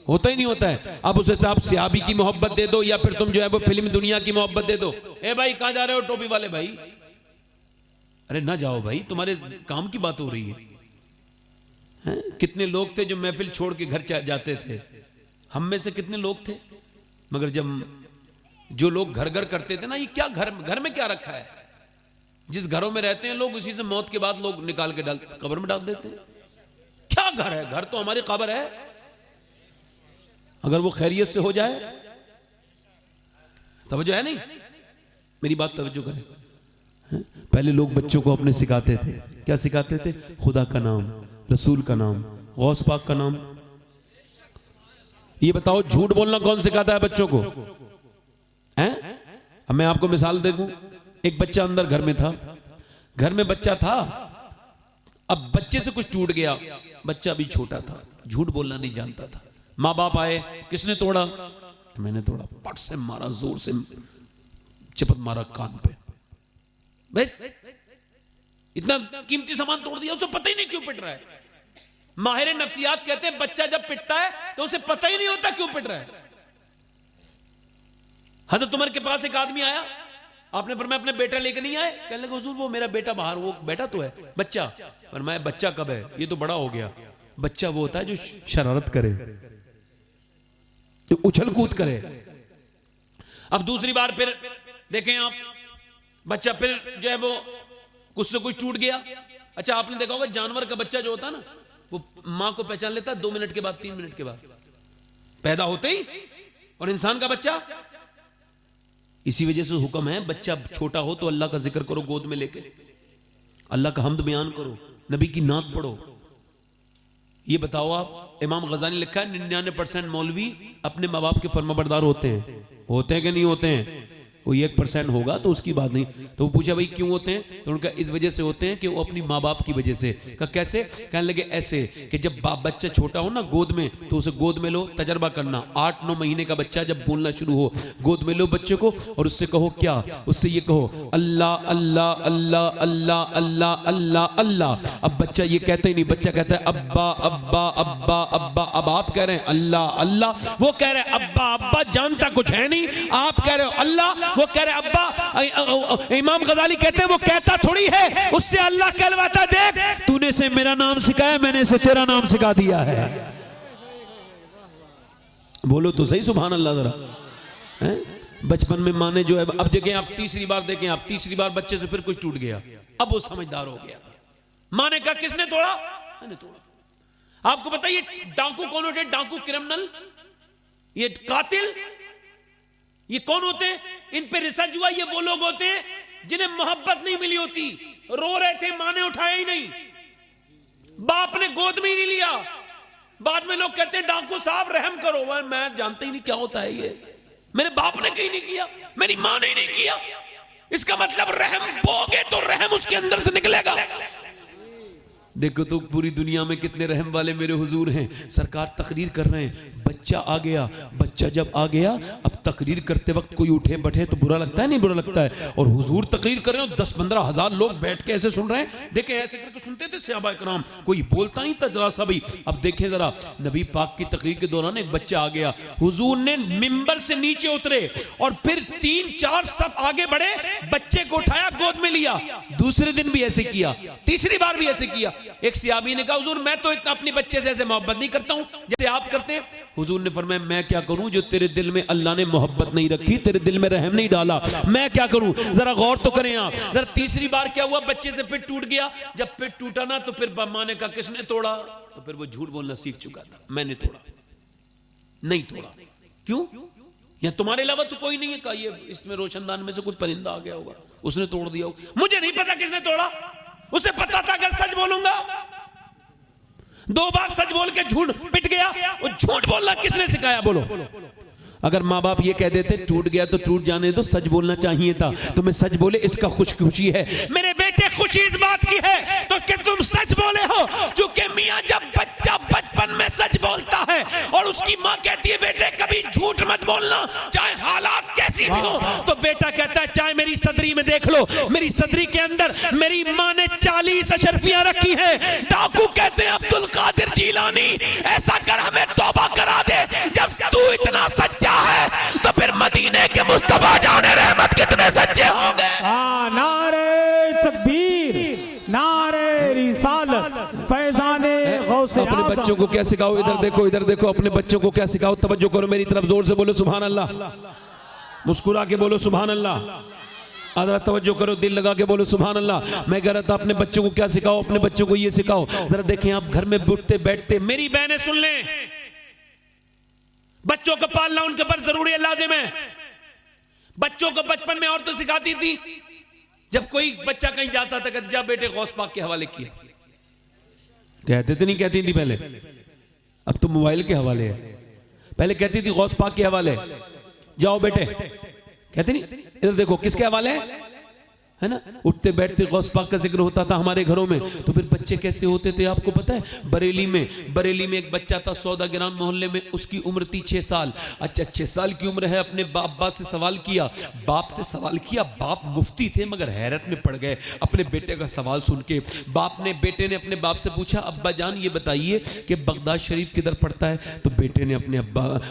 होता ही नहीं होता है। अब उसे आप सियाबी की मोहब्बत दे दो या फिर तुम जो है वो फिल्म दुनिया की मोहब्बत दे दो। ए भाई कहां जा रहे हो टोपी वाले भाई? अरे ना जाओ भाई, तुम्हारे काम की बात हो रही है। कितने लोग थे जो महफिल छोड़ के घर जाते थे, हम में से कितने लोग थे, मगर जब जो लोग घर घर करते थे ना, ये क्या घर में क्या रखा है? जिस घरों में रहते हैं लोग उसी से मौत के बाद लोग निकाल के कब्र में डाल देते हैं। क्या घर है? घर तो हमारी कब्र है। अगर वो खैरियत से हो जाए, तवज्जो है नहीं मेरी बात, तवज्जो करें। पहले लोग बच्चों को अपने सिखाते थे, क्या सिखाते थे? खुदा का नाम, रसूल का नाम, गौस पाक का नाम। ये बताओ झूठ बोलना कौन सिखाता है बच्चों को? हैं? अब मैं आपको मिसाल दे दूं। एक बच्चा अंदर घर में था, घर में बच्चा था, अब बच्चे से कुछ टूट गया, बच्चा भी छोटा था, झूठ बोलना नहीं जानता था। माँ बाप आए, किसने तोड़ा? मैंने तोड़ा। पट से मारा, जोर से चिपट मारा कान पे। भाई इतना कीमती सामान तोड़ दिया, उसे पता ही नहीं क्यों पिट रहा है। माहिर नफ्सियात कहते हैं बच्चा जब पिटता है तो उसे पता ही नहीं होता क्यों पिट रहा है। हज़रत उमर के पास एक आदमी आया, आपने फरमाया अपने बेटा लेकर नहीं आए? कहने लगे हुजूर वो मेरा बेटा बाहर, वो बेटा तो है, बच्चा। फरमाया बच्चा कब है? ये तो बड़ा हो गया। बच्चा वो होता है जो शरारत करे, जो उछल कूद करे। अब दूसरी बार फिर देखें आप, बच्चा फिर जो है वो कुछ से कुछ टूट गया। अच्छा, आपने देखा होगा जानवर का बच्चा जो होता है ना, वो मां को पहचान लेता है 2 मिनट के बाद, 3 मिनट के बाद पैदा होते ही। और इंसान का बच्चा, इसी वजह से हुक्म है बच्चा छोटा हो तो अल्लाह का जिक्र करो गोद में लेके, अल्लाह का हमद बयान करो, नबी की नात पढ़ो। ये बताओ आप, इमाम गजाली लिखा है 99% मौलवी अपने माँ बाप के फर्माबरदार होते हैं कि नहीं होते हैं? कोई 1% होगा तो उसकी बात नहीं। तो वो पूछा भाई क्यों होते हैं? तो उनका इस वजह से होते हैं कि वो अपनी माँ बाप की वजह से। कहा कैसे? कहने लगे ऐसे कि जब बाप बच्चा छोटा हो ना गोद में, तो उसे गोद में लो, तजर्बा करना। 8-9 महीने का बच्चा जब बोलना शुरू हो, गोद में लो बच्चे को और उससे कहो क्या? उससे ये कहो अल्लाह अल्लाह अल्लाह अल्लाह अल्लाह अल्लाह अल्लाह। अब बच्चा ये कहता ही नहीं, बच्चा कहता है अब्बा अब्बा अब्बा अब्बा। अब आप कह रहे हैं अल्लाह अल्लाह, वो कह रहे हैं अब्बा अब्बा, जानता कुछ है नहीं। आप कह रहे हो अल्लाह, वो कह रहे अब्बा। इमाम गजाली कहते हैं वो कहता थोड़ी है, उससे अल्लाह कहलवाता। देख तूने से मेरा नाम सिखाया, मैंने से तेरा नाम सिखा दिया है। बोलो तो सही सुभान अल्लाह जरा। बचपन में माने जो है, अब देखें आप तीसरी बार, देखें आप तीसरी बार बच्चे से फिर कुछ टूट गया, अब वो समझदार हो गया था। माँ ने कहा किसने तोड़ा? मैंने तोड़ा। आपको पता ये डाकू कौन होते? डाकू क्रिमिनल, ये कातिल, ये कौन होते हैं? इन पे रिसर्च हुआ, ये वो लोग होते हैं जिन्हें मोहब्बत नहीं मिली होती। रो रहे थे, मां ने उठाया ही नहीं, बाप ने गोद में ही नहीं लिया। बाद में लोग कहते हैं डाकू साहब रहम करो। मैं जानता ही नहीं क्या होता है ये, मेरे बाप ने कहीं नहीं किया, मेरी मां ने नहीं किया। इसका मतलब रहम बोगे तो रहम उसके अंदर से निकलेगा। देखो तो पूरी दुनिया में कितने रहम वाले मेरे हुजूर हैं। सरकार तकरीर कर रहे हैं, बच्चा आ गया। बच्चा जब आ गया, अब तकरीर करते वक्त कोई उठे बैठे तो बुरा लगता है, नहीं बुरा लगता है? और हुजूर तकरीर कर रहे हो, 10-15 हजार लोग बैठ के ऐसे सुन रहे हैं। देखे ऐसे करके सुनते थे सहाबा इकराम, कोई बोलता नहीं था जरा सा भी। अब देखे जरा, नबी पाक की तकरीर के दौरान एक बच्चा आ गया, हुजूर ने मिंबर से नीचे उतरे और फिर 3-4 सफ आगे बढ़े, बच्चे को उठाया, गोद में लिया। दूसरे दिन भी ऐसे किया, तीसरी बार भी ऐसे किया। एक सियाबी ने कहा हुजूर मैं तो इतना अपने बच्चे से ऐसे मोहब्बत नहीं करता हूं जैसे आप करते हैं। हुजूर ने फरमाया मैं क्या करूं, जो तेरे दिल में अल्लाह ने मोहब्बत नहीं रखी, तेरे दिल में रहम नहीं डाला, मैं क्या करूं? जरा गौर तो करें आप। जरा तीसरी बार क्या हुआ, बच्चे से पेट टूट गया। जब पेट टूटा ना तो फिर मां ने कहा किसने तोड़ा? तो फिर वो झूठ बोलना सीख चुका था, मैंने तोड़ा, नहीं तोड़ा। क्यों? या तुम्हारे अलावा तो कोई नहीं है? कहा ये इसमें रोशनदान में से कोई परिंदा आ गया होगा, उसने तोड़ दिया होगा। मुझे नहीं पता किसने तोड़ा, उसे पता था अगर सच बोलूंगा। 2 बार सच बोल के झूठ पिट गया। वो झूठ बोलना किसने सिखाया? बोलो। अगर माँ बाप ये कह देते टूट गया तो टूट जाने दो, सच बोलना चाहिए था, तुम्हें सच बोले इसका खुशी है। मेरे बेटे खुशी इस बात की है तो कि तुम सच बोले हो, क्योंकि मियां जब बच्चा बचपन में सच बोलता है और उसकी माँ कहती है बेटे कभी झूठ मत बोलना चाहे हालात कैसी भी हो, तो बेटा कहता है चाहे मेरी सदरी में देख लो, मेरी सदरी के अंदर मेरी माँ ने 40 अशरफियां रखी हैं। डाकू कहते हैं अब्दुल कादिर जीलानी ऐसा कर हमें तौबा करा दे, जब तू इतना सच्चा है तो फिर मदीने के मुस्तफा जाने रहमत कितने सच्चे होंगे। नारे तकबीर, नारे रिसालत, फैजाने गौसे अपने आज़म। बच्चों को क्या सिखाओ? इधर देखो अपने बच्चों को क्या सिखाओ? तवज्जो करो मेरी तरफ, जोर से बोलो सुभान अल्लाह, मुस्कुरा के बोलो सुभान अल्लाह। जरा तवज्जो करो, दिल लगा के बोलो सुभान अल्लाह। मैं कह रहा था अपने बच्चों को क्या सिखाओ? अपने बच्चों को ये सिखाओ, जरा देखें आप घर में उठते बैठते, मेरी बहनें सुन लें, बच्चों को पालना उनके पर जरूरी है, लाजिम है। बच्चों को बचपन में और तो सिखाती थी, जब कोई बच्चा कहीं जाता था कहते जा बेटे गौस पाक के हवाले किया, कहते थे नहीं कहती थी पहले, अब तो मोबाइल के हवाले है। पहले कहती थी गौस पाक के हवाले जाओ बेटे, कहते नहीं इधर देखो किसके हवाले है ना। उठते बैठते गौस पाक का जिक्र होता था हमारे घरों में। तो फिर बच्चे कैसे होते थे आपको पता है? बरेली में एक बच्चा था सौदागिरान मोहल्ले में, उसकी उम्र थी 6 साल। अच्छा 6 साल की उम्र है, अपने बाप से सवाल किया, बाप मुफ्ती थे मगर हैरत में पड़ गए अपने बेटे का सवाल सुन के। बेटे ने अपने बाप से पूछा अब्बा जान ये बताइए कि बगदाद शरीफ किधर पड़ता है? तो बेटे ने अपने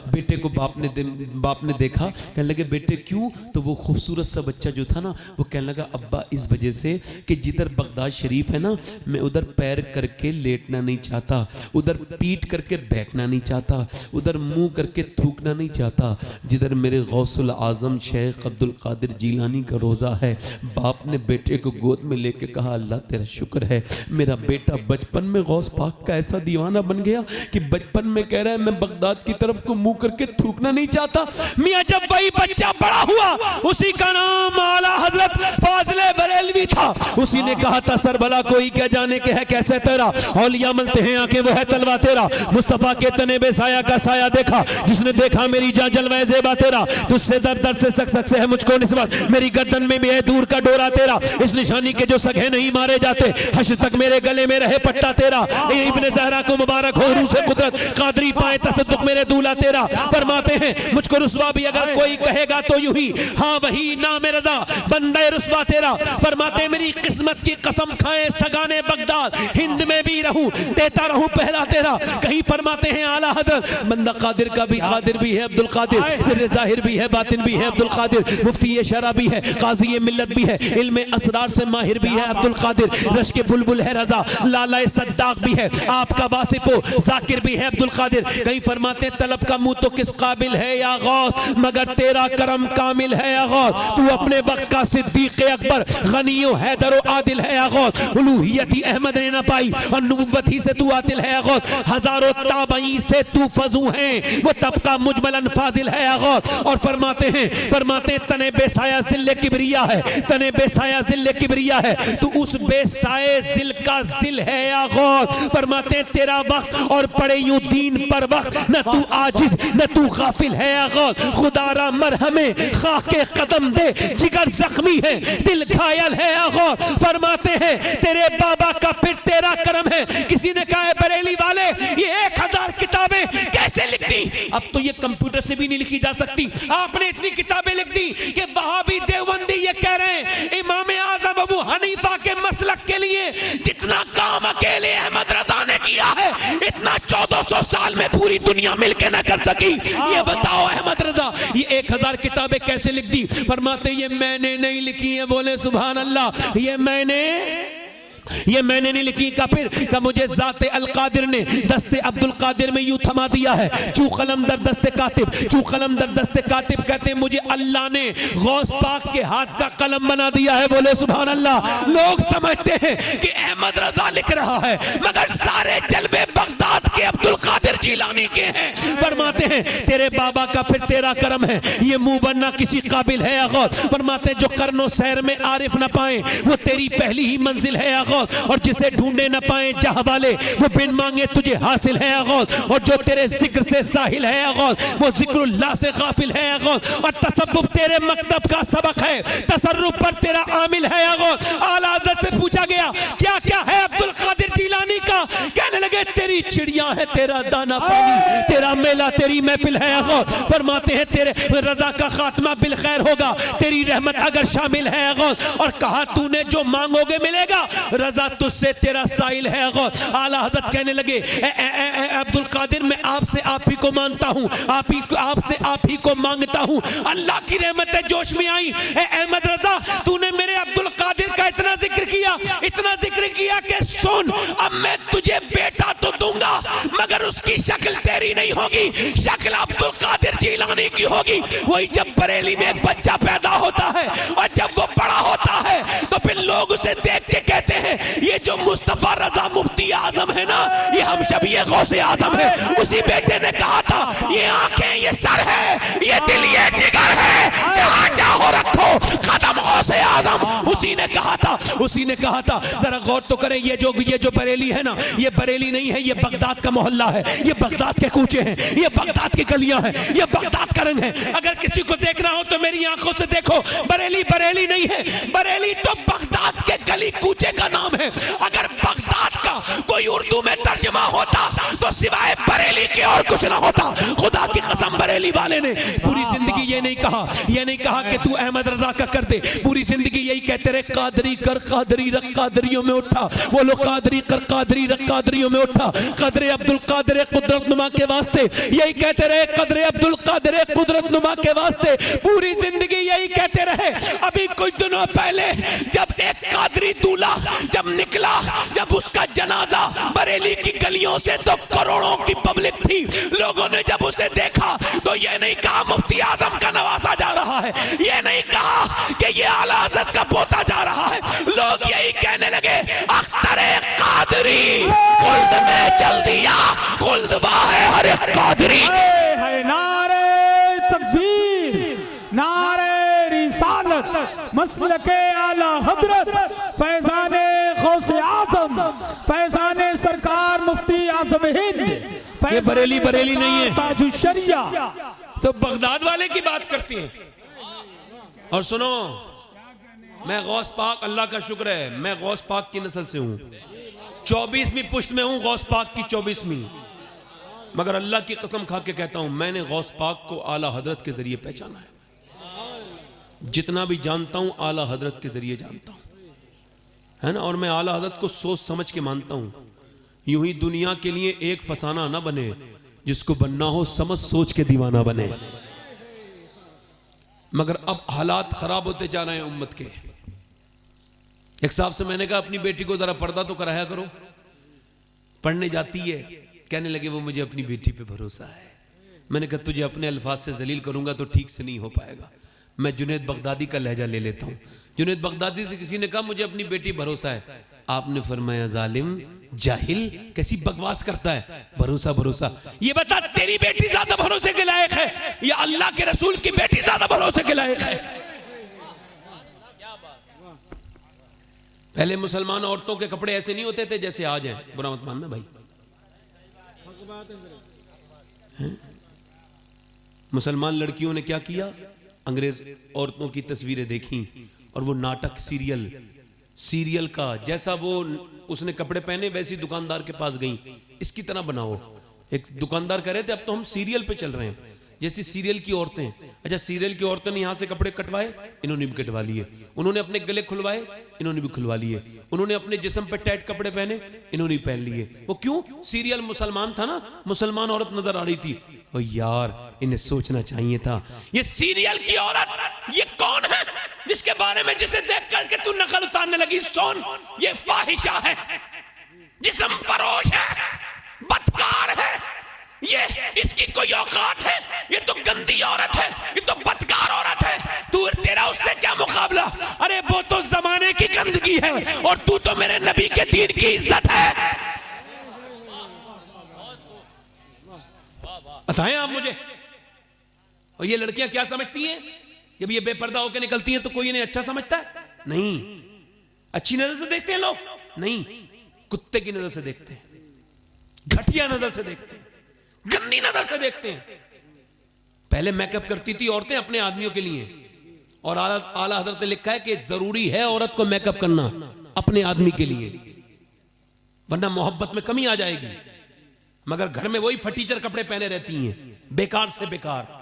बेटे को बाप ने देखा, कहने लगे बेटे क्यों? तो वो खूबसूरत सा बच्चा जो था ना वो कहने लगा अब्बा इस वजह से कि जिधर बगदाद शरीफ है ना, मैं उधर पैर करके लेटना नहीं चाहता, उधर पीठ करके बैठना नहीं चाहता, उधर मुंह करके थूकना नहीं चाहता। जिधर मेरे गौसुल आजम शेख अब्दुल कादिर जीलानी का रोज़ा है, बाप ने बेटे को गोद में लेके कहा, अल्लाह तेरा शुक्र है, मेरा बेटा बचपन में गौस पाक का ऐसा दीवाना बन गया कि बचपन में कह रहा है मैं बगदाद की तरफ को मुंह करके थूकना नहीं चाहता। मियां जब वही बच्चा बड़ा हुआ, उसी का नाम आला हजरत फाजिले बरेलवी था। उसी ने कहा था, सर भला कोई क्या जाने के है कैसे तेरा, औलिया मिलते हैं आके वो है तलवा तेरा। मुस्तफा के तने बेसाया का साया देखा, जिसने देखा मेरी जान जलवा जेबा तेरा। तुझसे दर दर से सक सक से है मुझको निस्बत, मेरी गर्दन में भी है दूर का डोरा तेरा। इस निशानी के जो सगे नहीं मारे जाते, हश्र तक मेरे गले में रहे पट्टा तेरा। इब्ने ज़हरा को मुबारक हो रूह से कुदरत, कादरी पाए तसद्दुक मेरे दूल्हा तेरा। फरमाते हैं मुझको रुस्वा भी अगर कोई कहेगा तो यूं ही, हाँ वही नाम रज़ा बंदे रुस्वा तेरा। फरमाते मेरी किस्मत की कसम खाए सगाने बगदाद, हिंद में भी रहूं देता रहूं पहला तेरा। कहीं फरमाते हैं आला हज़रत बंदा कादिर का भी कादिर भी है अब्दुल कादिर, सिर ज़ाहिर भी है बातिन भी है अब्दुल कादिर, मुफ्ती ये शरा भी है काजी मिल्लत भी है, इल्मे असरार से माहिर भी है अब्दुल कादिर, रश के बुलबुल है रज़ा, लाला सद्दाक भी है, आपका वासिफो जाकिर भी है अब्दुल कादिर। कहीं फरमाते हैं तलब का मुंह तो किस काबिल है या गौस, मगर तेरा करम कामिल है या गौस। तू अपने वक्त का सिद्दीक अकबर, गनियो हैदर आदिल है या गौस। उलूहियत ही अहमद ने ना पाई और नबुव्वत ही से तू आतिल है या गौस। हजारों ताबई से तू फजू है, वो तबका मुजमलन फाजिल है या गौस। और फरमाते हैं तने बेसाया जिल्ले किबरिया है, तने बेसाया जिल्ले किबरिया है, तू उस बेसाए जिल का जिल है या गौस। फरमाते हैं तेरा वक्त और पड़े यूं दीन पर वक्त, न तू आजिज न तू गाफिल है या गौस। खुदारा मरहमे खाके कदम दे, जिगर जख्मी है दिल घायल है या गौस। फरमाते हैं तेरे बाबा का फिर तेरा करम है। किसी ने कहा है बरेली वाले ये 1000 किताबें कैसे लिख दी, अब तो ये कंप्यूटर से भी नहीं लिखी जा सकती। आपने इतनी किताबें लिख दी कि वहाबी देवबंदी ये कह रहे हैं इमाम आजम अबू हनीफा के मसलक के लिए जितना काम अकेले अहमद रजा ने किया है, इतना 1400 साल में पूरी दुनिया मिलके न कर सकी। ये बताओ अहमद रजा ये 1000 किताबें कैसे लिख दी। फरमाते ये मैंने नहीं लिखी है, बोले सुभान अल्लाह, ये मैंने नहीं लिखी। का फिर का मुझे ज़ाते अल कादिर ने दस्ते अब्दुल कादिर में यूं थमा दिया है, चू कलम दर दस्ते कातिब, चू कलम दर दस्ते कातिब। कहते मुझे अल्लाह ने गौस पाक के हाथ का कलम बना दिया है, बोले सुभान अल्लाह। लोग समझते हैं कि अहमद रजा लिख रहा है, मगर सारे जलवे बगदाद के अब्दुल कादिर जीलानी के हैं। फरमाते हैं तेरे बाबा का फिर तेरा करम है, ये मुंह बनना किसी काबिल है या गौस। फरमाते जो करनो सैर में आरिफ न पाए, वो तेरी पहली ही मंजिल है या गौस। और जिसे ढूंढे न पाए जहां वाले, वो बिन मांगे तुझे हासिल है या गौस। और जो तेरे जिक्र से साहिल है या गौस, वो जिक्रुल्लाह से गाफिल है या गौस। और तसव्वुफ तेरे मकतब का सबक है, तसर्रुफ पर तेरा आमिल है या गौस। आला हज़रत से पूछा गया क्या क्या है अब्दुल कादिर जीलानी का, कहने लगे तेरी चिड़िया है, तेरा दाना पानी, तेरा मेला, तेरी महफिल है या गौस। फरमाते हैं तेरे रजा का खात्मा बिल खैर होगा, तेरी रहमत अगर शामिल है या गौस। और कहा तूने जो मांगोगे मिलेगा, रजा तुझसे तेरा साइल है गौस। आला हज़रत कहने लगे अब्दुल कादिर मैं आपसे आप ही को मानता हूँ, आपसे आप ही को मांगता हूँ। अल्लाह की रहमत जोश में आई। अहमद रजा तूने मेरे अब्दुल कादिर का इतना जिक्र किया कि सुन, अब मैं तुझे बेटा तो दूंगा मगर उसकी शक्ल तेरी नहीं होगी, शक्ल अब्दुल कादिर जीलानी की होगी। वही जब बरेली में एक बच्चा पैदा होता है और जब वो बड़ा होता है तो फिर लोग उसे देख के कहते हैं ये जो मुस्तफा रजा मुफ्ती आजम है ना, ये हम शबीए गौसे आजम है। उसी बेटे ने कहा था ये आंखें ये सर है, ये दिल ये जिगर है, जहां चाहो रखो कदम गौसे आजम। उसी ने कहा था जरा गौर तो करें, ये जो बरेली है ना, ये बरेली नहीं है, ये बगदाद का मोहल्ला है, ये बगदाद के कूचे हैं, ये बगदाद की गलियां हैं, ये बगदाद का रंग है। अगर किसी को देखना हो तो मेरी आंखों से देखो, बरेली नहीं है, बरेली तो बगदाद के गली कूचे का नाम है। अगर बगदाद का कोई उर्दू में तर्जुमा होता तो सिवाय बरेली के और कुछ ना होता। खुदा की कसम बरेली वाले ने पूरी जिंदगी ये नहीं कहा कि तू अहमद रजा का कर दे, पूरी जिंदगी यही कहते रहे कादरी कर कादरी रख कादरियों में उठा, वो लोग कादरी कर कादरी रख कादरियों में उठा। कदरे अब्दुल कादिर कुदरत नुमा के वास्ते यही कहते रहे, कदरे अब्दुल कादिर कुदरत नुमा के वास्ते पूरी जिंदगी यही कहते रहे। अभी कुछ दिनों दिनों पहले जब एक कादरी दूल्हा जब निकला, जब उसका जनाजा बरेली की गलियों से, तो करोड़ों की पब्लिक थी। लोगों ने जब उसे देखा तो ये नहीं कहा मुफ्ती आजम का नवासा जा रहा है, ये नहीं कहा कि ये आला हज़रत का पोता जा रहा है। लोग यही कहने लगे अख्तर कादरी खुल्द में चल दिया, खुल्द है हर एक कादरी। है नारे तकबीर, नारे रिसालत, मसलके आला हजरत, फैजाने गौसे आजम, फैजाने सरकार मुफ्ती आजम हिंद। ये बरेली बरेली नहीं है, ताजुशरिया तो बगदाद वाले की बात करती हैं। और सुनो, मैं गौस पाक, अल्लाह का शुक्र है मैं गौस पाक की नस्ल से हूं, 24वीं पुश्त में हूं, गौस पाक की 24वीं। मगर अल्लाह की कसम खा के कहता हूं, मैंने गौस पाक को आला हजरत के जरिए पहचाना है। जितना भी जानता हूं आला हजरत के जरिए जानता हूं, है ना। और मैं आला हजरत को सोच समझ के मानता हूं। यूं ही दुनिया के लिए एक फसाना ना बने, जिसको बनना हो समझ सोच के दीवाना बने। मगर अब हालात खराब होते जा रहे हैं उम्मत के। एक साहब से मैंने कहा अपनी बेटी को जरा पर्दा तो कराया करो। पढ़ने जाती है, कहने लगे वो मुझे अपनी बेटी पे भरोसा है। मैंने कहा तुझे अपने अल्फाज से जलील करूंगा तो ठीक से नहीं हो पाएगा। मैं जुनैद बगदादी का लहजा ले लेता हूं। जुनैद बगदादी से किसी ने कहा मुझे अपनी बेटी भरोसा है, आपने फरमाया जालिम जाहिल, कैसी बकवास करता है, भरोसा भरोसा। ये बता तेरी बेटी ज्यादा भरोसे के लायक है या अल्लाह के रसूल की बेटी ज्यादा भरोसे के लायक है? पहले मुसलमान औरतों के कपड़े ऐसे नहीं होते थे जैसे आज हैं, बुरा मत मानना भाई। मुसलमान लड़कियों ने क्या किया, अंग्रेज औरतों की तस्वीरें देखी और वो नाटक सीरियल का जैसा वो उसने कपड़े पहने वैसी दुकानदार के पास गई, इसकी तरह बनाओ। एक दुकानदार कह रहे थे अब तो हम सीरियल पे चल रहे हैं, जैसी सीरियल की औरतें। अच्छा, सीरियल की औरतें ने यहां से कपड़े कटवाए, इन्होंने भी कटवा लिए। उन्होंने अपने गले खुलवाए, इन्होंने भी खुलवा लिए। उन्होंने अपने जिस्म पे टाइट कपड़े पहने, इन्होंने भी पहन लिए। वो क्यों? सीरियल मुसलमान था ना, मुसलमान औरत नजर आ रही थी। ओ यार, इन्हें सोचना चाहिए था, ये सीरियल की औरत ये कौन है जिसके बारे में जिसे देख करके तू नकल उतारने लगी? सोन, ये फाहिशा है, जिस्म फरोश है, बदकार है, ये इसकी कोई औकात है? ये तो गंदी औरत है, ये तो बदकार औरत है। तू तेरा उससे क्या मुकाबला? अरे वो तो जमाने की गंदगी है और तू तो मेरे नबी के दीन की इज्जत है। बताएं आप मुझे। और ये लड़कियां क्या समझती हैं? जब ये बेपर्दा होकर निकलती हैं तो कोई इन्हें अच्छा समझता है? नहीं। अच्छी नजर से देखते हैं लोग? नहीं, कुत्ते की नजर से देखते हैं, घटिया नजर से देखते हैं, गंदी नजर से देखते हैं। पहले मेकअप करती थी औरतें अपने आदमियों के लिए, और आला हजरत ने लिखा है कि जरूरी है औरत को मेकअप करना अपने आदमी के लिए, वरना मोहब्बत में कमी आ जाएगी। मगर घर में वही फटीचर कपड़े पहने रहती हैं, बेकार से बेकार।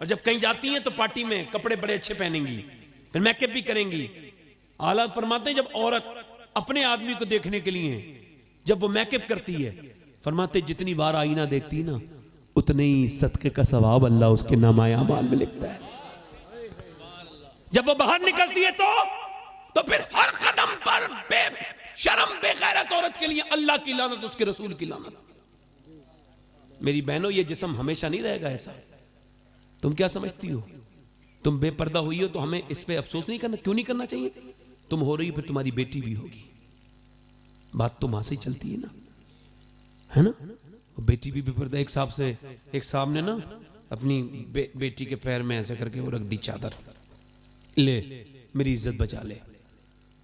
और जब कहीं जाती हैं तो पार्टी में कपड़े बड़े अच्छे पहनेंगी, फिर मेकअप भी करेंगी। आला फरमाते हैं जब औरत अपने आदमी को देखने के लिए जब वो मेकअप करती है, फरमाते जितनी बार आईना देखती ना उतने ही सदके का सवाब अल्लाह उसके नामाए अमाल में लिखता है। जब वो बाहर निकलती है तो फिर हर कदम पर बेशरम बेगैरत औरत के लिए अल्लाह की लानत, उसके रसूल की लानत। मेरी बहनों, ये जिस्म हमेशा नहीं रहेगा ऐसा। तुम क्या समझती हो? तुम बेपर्दा हुई हो तो हमें इस पे अफसोस नहीं करना? क्यों नहीं करना चाहिए? तुम हो रही हो, फिर तुम्हारी बेटी भी होगी। बात तो मां से ही चलती है ना, है ना। बेटी भी बेपर्दा। एक साहब ने ना अपनी बेटी के पैर में ऐसे करके वो रख दी चादर, ले मेरी इज्जत बचा ले।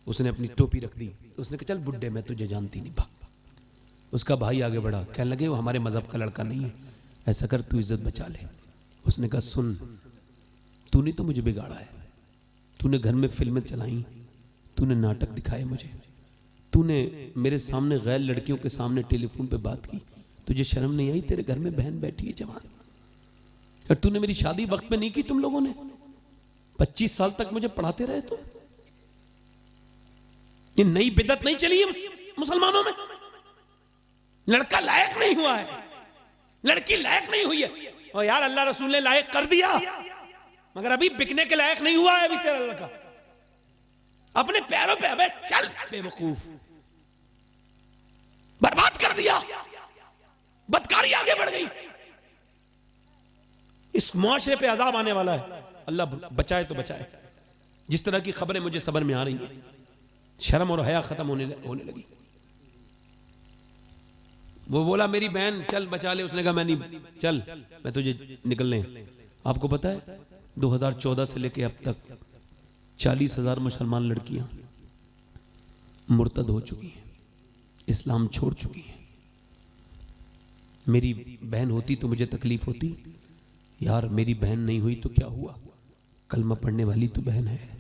उसने अपनी टोपी रख दी तो उसने कहा चल बुड्ढे, मैं तुझे जानती नहीं, भाग। उसका भाई आगे बढ़ा, कहने लगे वो हमारे मजहब का लड़का नहीं है, ऐसा कर तू इज्जत बचा ले। उसने कहा सुन, तूने तो मुझे बिगाड़ा है, तूने घर में फिल्में चलाई, तूने नाटक दिखाए मुझे, तूने मेरे सामने गैर लड़कियों के सामने टेलीफोन पे बात की, तुझे शर्म नहीं आई? तेरे घर में बहन बैठी है जवान, और तूने मेरी शादी वक्त पे नहीं की। तुम लोगों ने 25 साल तक मुझे पढ़ाते रहे। तो ये नई बिदत नहीं चली है मुसलमानों में? लड़का लायक नहीं हुआ है, लड़की लायक नहीं हुई है। और यार अल्लाह रसूल ने लायक कर दिया, मगर अभी बिकने के लायक नहीं हुआ है अभी तेरा लड़का। अपने पैरों पे, अबे चल बेवकूफ, बर्बाद कर दिया, बदकारी आगे बढ़ गई। इस मुआशरे पे अजाब आने वाला है, अल्लाह बचाए तो बचाए। जिस तरह की खबरें मुझे सबर में आ रही हैं, शर्म और हया खत्म होने लगी। वो बोला मेरी बहन चल बचा ले, उसने कहा मैं नहीं, चल मैं तुझे निकलने। आपको पता है 2014 से लेके अब तक 40,000 मुसलमान लड़कियां मुर्तद हो चुकी हैं, इस्लाम छोड़ चुकी हैं। मेरी बहन होती तो मुझे तकलीफ होती, यार मेरी बहन नहीं हुई तो क्या हुआ, कलमा पढ़ने वाली तो बहन है।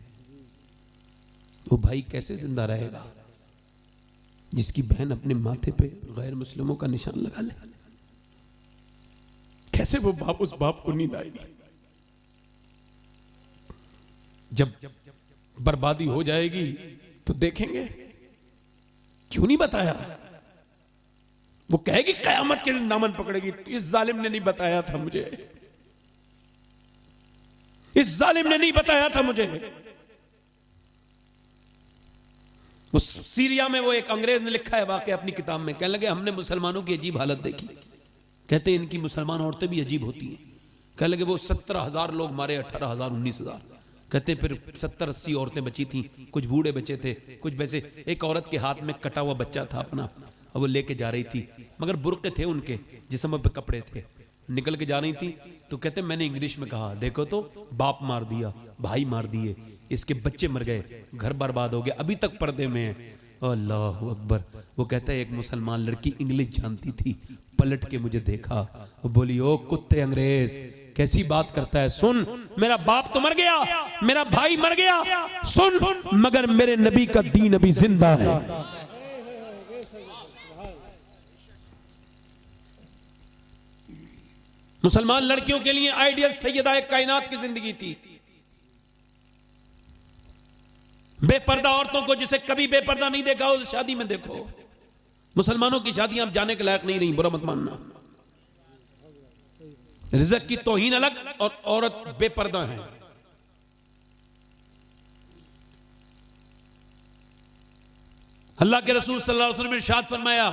वो भाई कैसे जिंदा रहेगा जिसकी बहन अपने माथे पे गैर मुस्लिमों का निशान लगा ले? कैसे वो बाप, उस बाप को नींद आएगी? जब बर्बादी हो जाएगी तो देखेंगे क्यों नहीं बताया। वो कहेगी कयामत के दिन दामन पकड़ेगी, तो इस जालिम ने नहीं बताया था मुझे, इस जालिम ने नहीं बताया था मुझे। उस सीरिया में वो एक अंग्रेज ने लिखा है वाकया अपनी किताब में, कहने लगे हमने मुसलमानों की अजीब हालत देखी, कहते हैं इनकी मुसलमान औरतें भी अजीब होती हैं। कहने लगे वो 17,000 लोग मारे, 18,000 19,000, कहते फिर 70-80 औरतें बची थी, कुछ बूढ़े बचे थे, कुछ वैसे। एक औरत के हाथ में कटा हुआ बच्चा था अपना, और वो लेके जा रही थी, मगर बुर्के थे उनके, जिस्म पे कपड़े थे, निकल के जा रही थी। तो कहते मैंने इंग्लिश में कहा देखो तो बाप मार दिया, भाई मार दिए, इसके बच्चे मर गए, घर बर्बाद हो गया, अभी तक पर्दे में है। अल्लाह अकबर। वो कहता है एक मुसलमान लड़की इंग्लिश जानती थी, पलट के मुझे देखा, वो बोली ओ कुत्ते अंग्रेज कैसी बात करता है, सुन मेरा बाप तो मर गया, मेरा भाई मर गया, सुन मगर मेरे नबी का दीन अभी जिंदा है। मुसलमान लड़कियों के लिए आइडियल सैयदा कायनात की जिंदगी थी। बेपर्दा औरतों को जिसे कभी बेपर्दा नहीं देखा उस शादी में देखो। मुसलमानों की शादियां अब जाने के लायक नहीं रही, बुरा मत मानना। रिज़्क की तौहीन अलग और औरत बेपर्दा है। अल्लाह के रसूल सल्लल्लाहु अलैहि वसल्लम ने इरशाद फरमाया,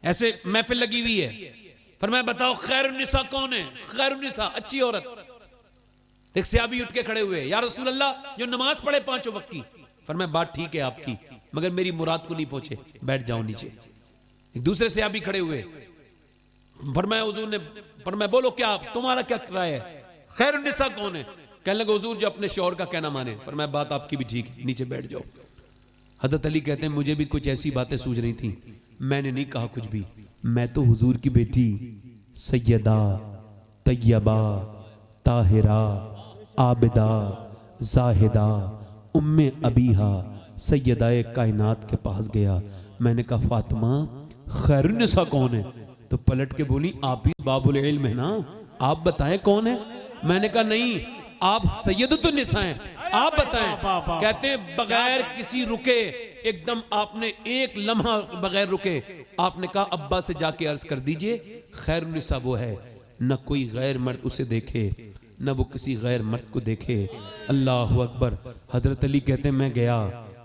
ऐसे महफिल लगी हुई है, फरमाया बताओ खैरुन्निसा कौन है? खैरुन्निसा अच्छी औरत। एक सहाबी उठ के खड़े हुए, या रसूल अल्लाह जो नमाज पढ़े 5 वक्त की। फरमाया बात ठीक है आपकी, मगर मेरी मुराद को नहीं पहुंचे, बैठ जाओ नीचे। एक दूसरे सहाबी खड़े हुए, फरमाया हुजूर ने, फरमाया बोलो क्या तुम्हारा क्या राय है, खैरुन्निसा कौन है? कहने लगे हुजूर जो अपने शौहर का कहना माने। फरमाया बात आपकी भी ठीक है, नीचे बैठ जाओ। हज़रत अली कहते हैं मुझे भी कुछ ऐसी बातें सूझ रही थी, मैंने नहीं कहा कुछ भी, मैं तो हुजूर की बेटी सैयदा तैयबा ताहिरा आबिदा जाहिदा उम्मे अबीहा सैयदाए कायनात के पास गया। मैंने कहा फातिमा खैरुन्निसा कौन है? तो पलट के बोली आप ही बाबुल इल्म है ना, आप बताएं कौन है। मैंने कहा नहीं, आप सैयदतुन निसा हैं, आप बताएं। कहते हैं बगैर किसी रुके, एकदम आपने एक लम्हा बगैर रुके आपने कहा अब्बा से जाके अर्ज कर दीजिए खैरुन्निसा वो है, न कोई गैर मर्द उसे देखे, न वो किसी गैर मर्द को देखे। अल्लाह अकबर। हजरत अली कहते हैं मैं गया,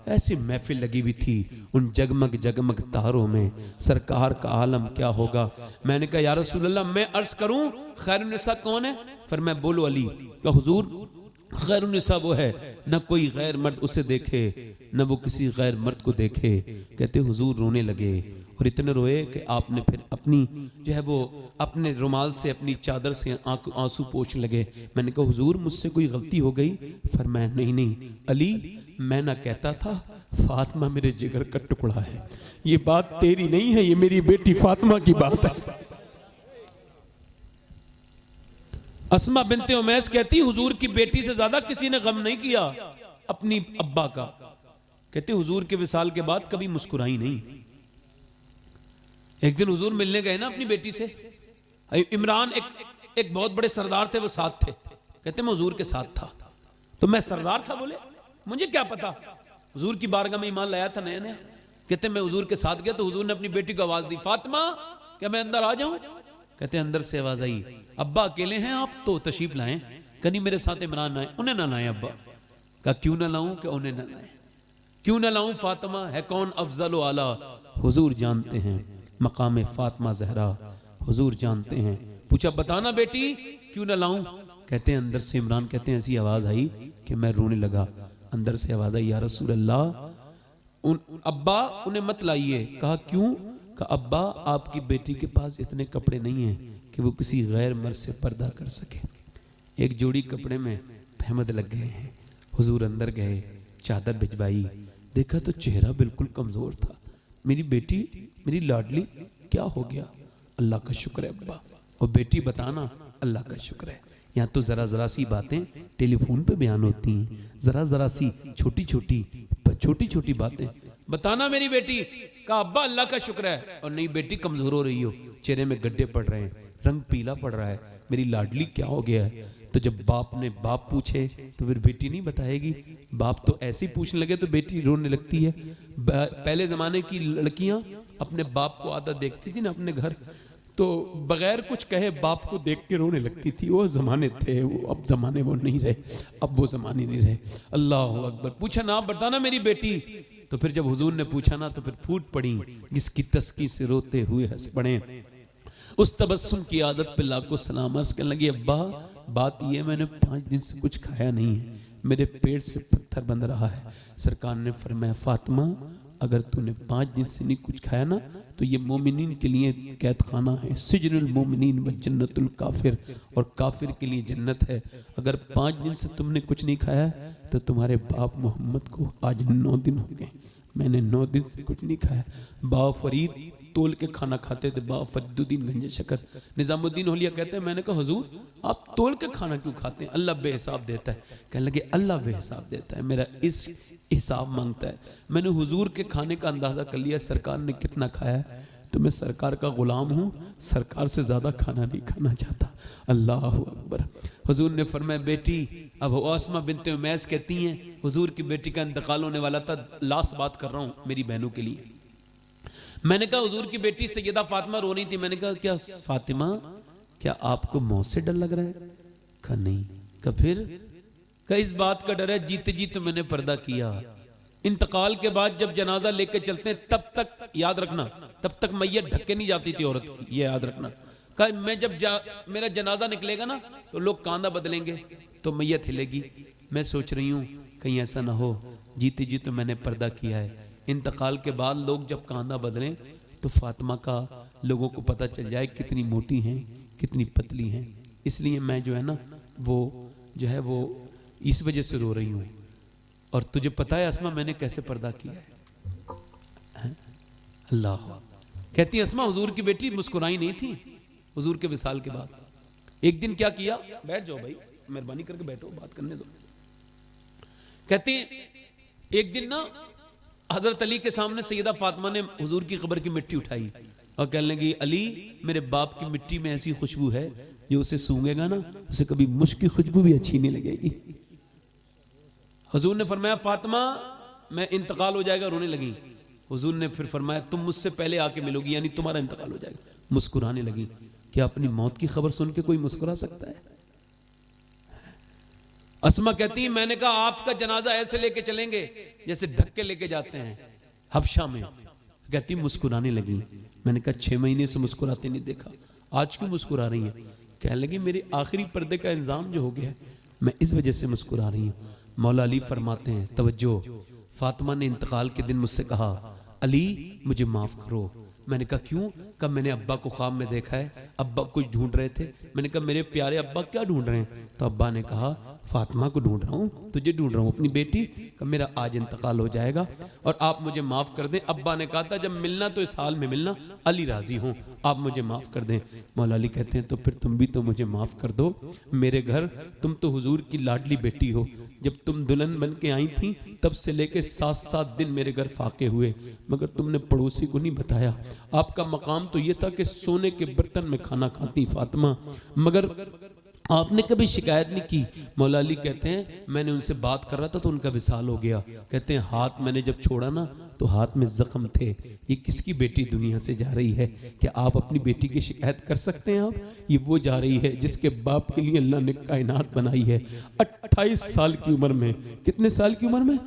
ऐसी महफिल लगी हुई थी, उन जगमग जगमग तारों में सरकार का आलम क्या होगा। मैंने कहा या रसूल अल्लाह मैं अर्ज करूं खैरुन्निसा कौन है? फिर मैं बोलो अली का हुजूर खैरुन्निसा वो है न कोई गैर मर्द उसे देखे, न वो किसी गैर मर्द को देखे। कहते हुजूर रोने लगे, और इतने रोए कि आपने फिर अपनी जो है वो अपने रुमाल से अपनी चादर से आंसू पोंछ लगे। मैंने कहा हुजूर मुझसे कोई गलती हो गई? फरमाया नहीं नहीं अली, मैं ना कहता था फातिमा मेरे जिगर का टुकड़ा है, ये बात तेरी नहीं है, ये मेरी बेटी फातिमा की बात है। अस्मा बिनते उमैस कहती हुजूर की बेटी से ज्यादा किसी ने गम नहीं किया अपनी अब्बा का। कहते हुजूर के विसाल के बाद कभी मुस्कुराई नहीं। एक दिन हुजूर मिलने गए ना अपनी बेटी से, इमरान एक बहुत बड़े सरदार थे, वो साथ थे। कहते मैं हुजूर के साथ था। तो मैं सरदार था? बोले मुझे क्या पता, हुजूर की बारगाह में ईमान लाया था नया नया। कहते मैं हुजूर के साथ गया तो हुजूर ने अपनी बेटी को आवाज दी, फातिमा क्या मैं अंदर आ जाऊं? कहते अंदर से आवाज आई, अब्बा अकेले हैं आप तो तशरीफ लाएं। कहीं मेरे साथ इमरान आए, उन्हें ना लाएं। अब्बा का क्यों ना लाऊं? कि उन्हें ना लाएं। क्यों ना लाऊं फातिमा, है कौन अफजल व आला, हुजूर जानते हैं मकाम फातिमा जहरा, हुजूर जानते हैं। पूछा बताना बेटी क्यों ना लाऊं। कहते हैं अंदर से इमरान कहते हैं ऐसी आवाज आई कि मैं रोने लगा। अंदर से आवाज आई या रसूल अल्लाह अब्बा उन्हें मत लाइए। कहा क्यों? कहा अब्बा आपकी बेटी के पास इतने कपड़े नहीं हैं कि वो किसी गैर मर्द से पर्दा कर सके। एक जोड़ी कपड़े में फहमद लग गए हैं। हुजूर अंदर गए, चादर भिजवाई, देखा तो चेहरा बिल्कुल कमजोर था। मेरी बेटी, मेरी लाडली, क्या हो गया? अल्लाह का शुक्र है अब्बा। और बेटी बताना, अल्लाह का शुक्र है। यहाँ तो जरा जरा सी बातें टेलीफोन पे बयान होती हैं, जरा जरा सी छोटी छोटी बातें बताना मेरी बेटी। कहा अब्बा अल्लाह का शुक्र है। और नहीं बेटी कमजोर हो रही हो, चेहरे में गड्ढे पड़ रहे हैं, रंग पीला पड़ रहा है, मेरी लाडली क्या हो गया है? तो जब बाप ने बाप पूछे तो फिर बेटी नहीं बताएगी। बाप तो ऐसे ही पूछने लगे तो बेटी रोने लगती है। पहले जमाने की लड़कियां अपने बाप को आदत देखती थी ना अपने घर, तो बगैर कुछ कहे बाप को देख के रोने लगती थी। वो जमाने थे, वो अब जमाने वो नहीं रहे, अब वो जमाने नहीं रहे। अल्लाह अकबर। पूछा ना बताना मेरी बेटी। तो फिर जब हुजूर ने पूछा ना तो फिर फूट पड़ी, जिसकी तस्की से रोते हुए हंस पड़े। उस तबस्सुम की आदत पे लाखों सलाम। अर्ज करने लगी अब्बा बात ये मैंने 5 दिन से कुछ खाया नहीं है, मेरे पेट से पत्थर बंध रहा है। सरकार ने फरमाया फातिमा अगर तूने 5 दिन से नहीं कुछ खाया ना तो ये मोमिनीन के लिए कैद खाना है, सिजनुल मोमिनीन व जन्नतुल काफिर, और काफिर के लिए जन्नत है। अगर 5 दिन से तुमने कुछ नहीं खाया तो तुम्हारे बाप मोहम्मद को आज 9 दिन हो गए, मैंने 9 दिन से कुछ नहीं खाया। बाबा फरीद तोल के खाना खाते थे, बाबा फरीदुद्दीन गंज शकर निजामुद्दीन होलिया कहते हैं मैंने कहा हुजूर आप तोल के खाना क्यों खाते हैं? अल्लाह बेहिसाब देता है। कहने लगे अल्लाह बेहिसाब देता है, मेरा इस हिसाब मांगता है। मैंने हुजूर के खाने का अंदाजा कर लिया, सरकार ने कितना खाया है, तो मैं सरकार का गुलाम हूँ, सरकार से ज्यादा खाना नहीं खाना चाहता। अल्लाह अकबर। हुजूर ने फरमाया बेटी, अब आसमा बिनते उमैस कहती हैं हुजूर की बेटी का इंतकाल होने वाला था, लास्ट बात कर रहा हूँ मेरी बहनों के लिए। मैंने कहा हुजूर की बेटी सैयदा फातिमा रो रही थी। मैंने कहा क्या फातिमा क्या आपको मौत से डर लग रहा है? कहा नहीं। कहा फिर? कहा इस बात का डर है जीते जी तो मैंने पर्दा किया, इंतकाल के बाद जब जनाजा लेके चलते हैं तब तक याद रखना, तब तक मैयत ढके नहीं जाती थी औरत की, ये याद रखना। कहा मैं जब मेरा जनाजा निकलेगा ना तो लोग कांधा बदलेंगे तो मैयत हिलेगी। मैं सोच रही हूँ कहीं ऐसा ना हो, जीते जी तो मैंने पर्दा किया है, इंतकाल के बाद लोग जब कांधा बदलें तो फातिमा का लोगों को पता चल जाए कितनी मोटी हैं कितनी पतली हैं। इसलिए मैं जो है ना वो जो है वो इस वजह से रो रही हूँ। और तुझे पता है अस्मा मैंने कैसे पर्दा किया है? अल्लाह। कहती है अस्मा हुजूर की बेटी मुस्कुराई नहीं थी हुजूर के विसाल के बाद। एक दिन क्या किया, बैठ जाओ भाई मेहरबानी करके बैठो बात करने दो। कहती एक दिन ना हजरत अली के सामने सैयदा फातिमा ने हुजूर की कब्र की मिट्टी उठाई और कहने लगी अली मेरे बाप की मिट्टी में ऐसी खुशबू है जो उसे सूंघेगा ना उसे कभी मुश्क की खुशबू भी अच्छी नहीं लगेगी। हुजूर ने फरमाया फातिमा मैं इंतकाल हो जाएगा, रोने लगी। हुजूर ने फिर फरमाया तुम मुझसे पहले आके मिलोगी यानी तुम्हारा इंतकाल हो जाएगा। मुस्कुराने लगी। क्या अपनी मौत की खबर सुन के कोई मुस्कुरा सकता है? अस्मा कहती मैंने कहा आपका जनाजा ऐसे लेके चलेंगे जैसे ढक्के लेके जाते हैं हबशा में। कहती मुस्कुराने लगी। मैंने कहा 6 महीने से मुस्कुराते नहीं देखा, आज क्यों मुस्कुरा रही है? कहने लगी मेरे आखिरी पर्दे का इंतजाम जो हो गया मैं इस वजह से मुस्कुरा रही हूँ। मौला अली फरमाते हैं तवज्जो, फातिमा ने इंतकाल के दिन मुझसे कहा अली मुझे माफ करो। मैंने कहा क्यों? कहा मैंने अब्बा को ख्वाब में देखा है, अब्बा कुछ ढूंढ रहे थे। मैंने कहा मेरे प्यारे अब्बा क्या ढूंढ रहे हैं? तो अब्बा ने कहा फातिमा को ढूंढ रहा हूँ, तुझे ढूंढ रहा हूँ अपनी बेटी का, मेरा आज इंतकाल हो जाएगा और आप मुझे माफ कर दें। अब्बा ने कहा था जब मिलना तो इस हाल में मिलना, अली राजी हूँ, आप मुझे माफ कर दें। मौला अली कहते हैं तो फिर तुम भी तो मुझे माफ कर दो। मेरे घर तुम तो हुजूर की लाडली बेटी हो, जब तुम दुल्हन बन के आई थी तब से लेके 7-7 दिन मेरे घर फाके हुए, मगर तुमने पड़ोसी को नहीं बताया। आपका मकाम तो ये था कि सोने के बर्तन में खाना खाती फातिमा, मगर आपने कभी शिकायत नहीं की। मौला अली कहते हैं मैंने उनसे बात कर रहा था तो उनका विसाल हो गया। कहते हैं हाथ मैंने जब छोड़ा ना तो हाथ में जख्म थे। ये किसकी बेटी दुनिया से जा रही है? क्या आप अपनी बेटी की शिकायत कर सकते हैं? आप ये वो जा रही है जिसके बाप के लिए अल्लाह ने कायनात बनाई है। 28 साल की उम्र में, कितने साल की उम्र में?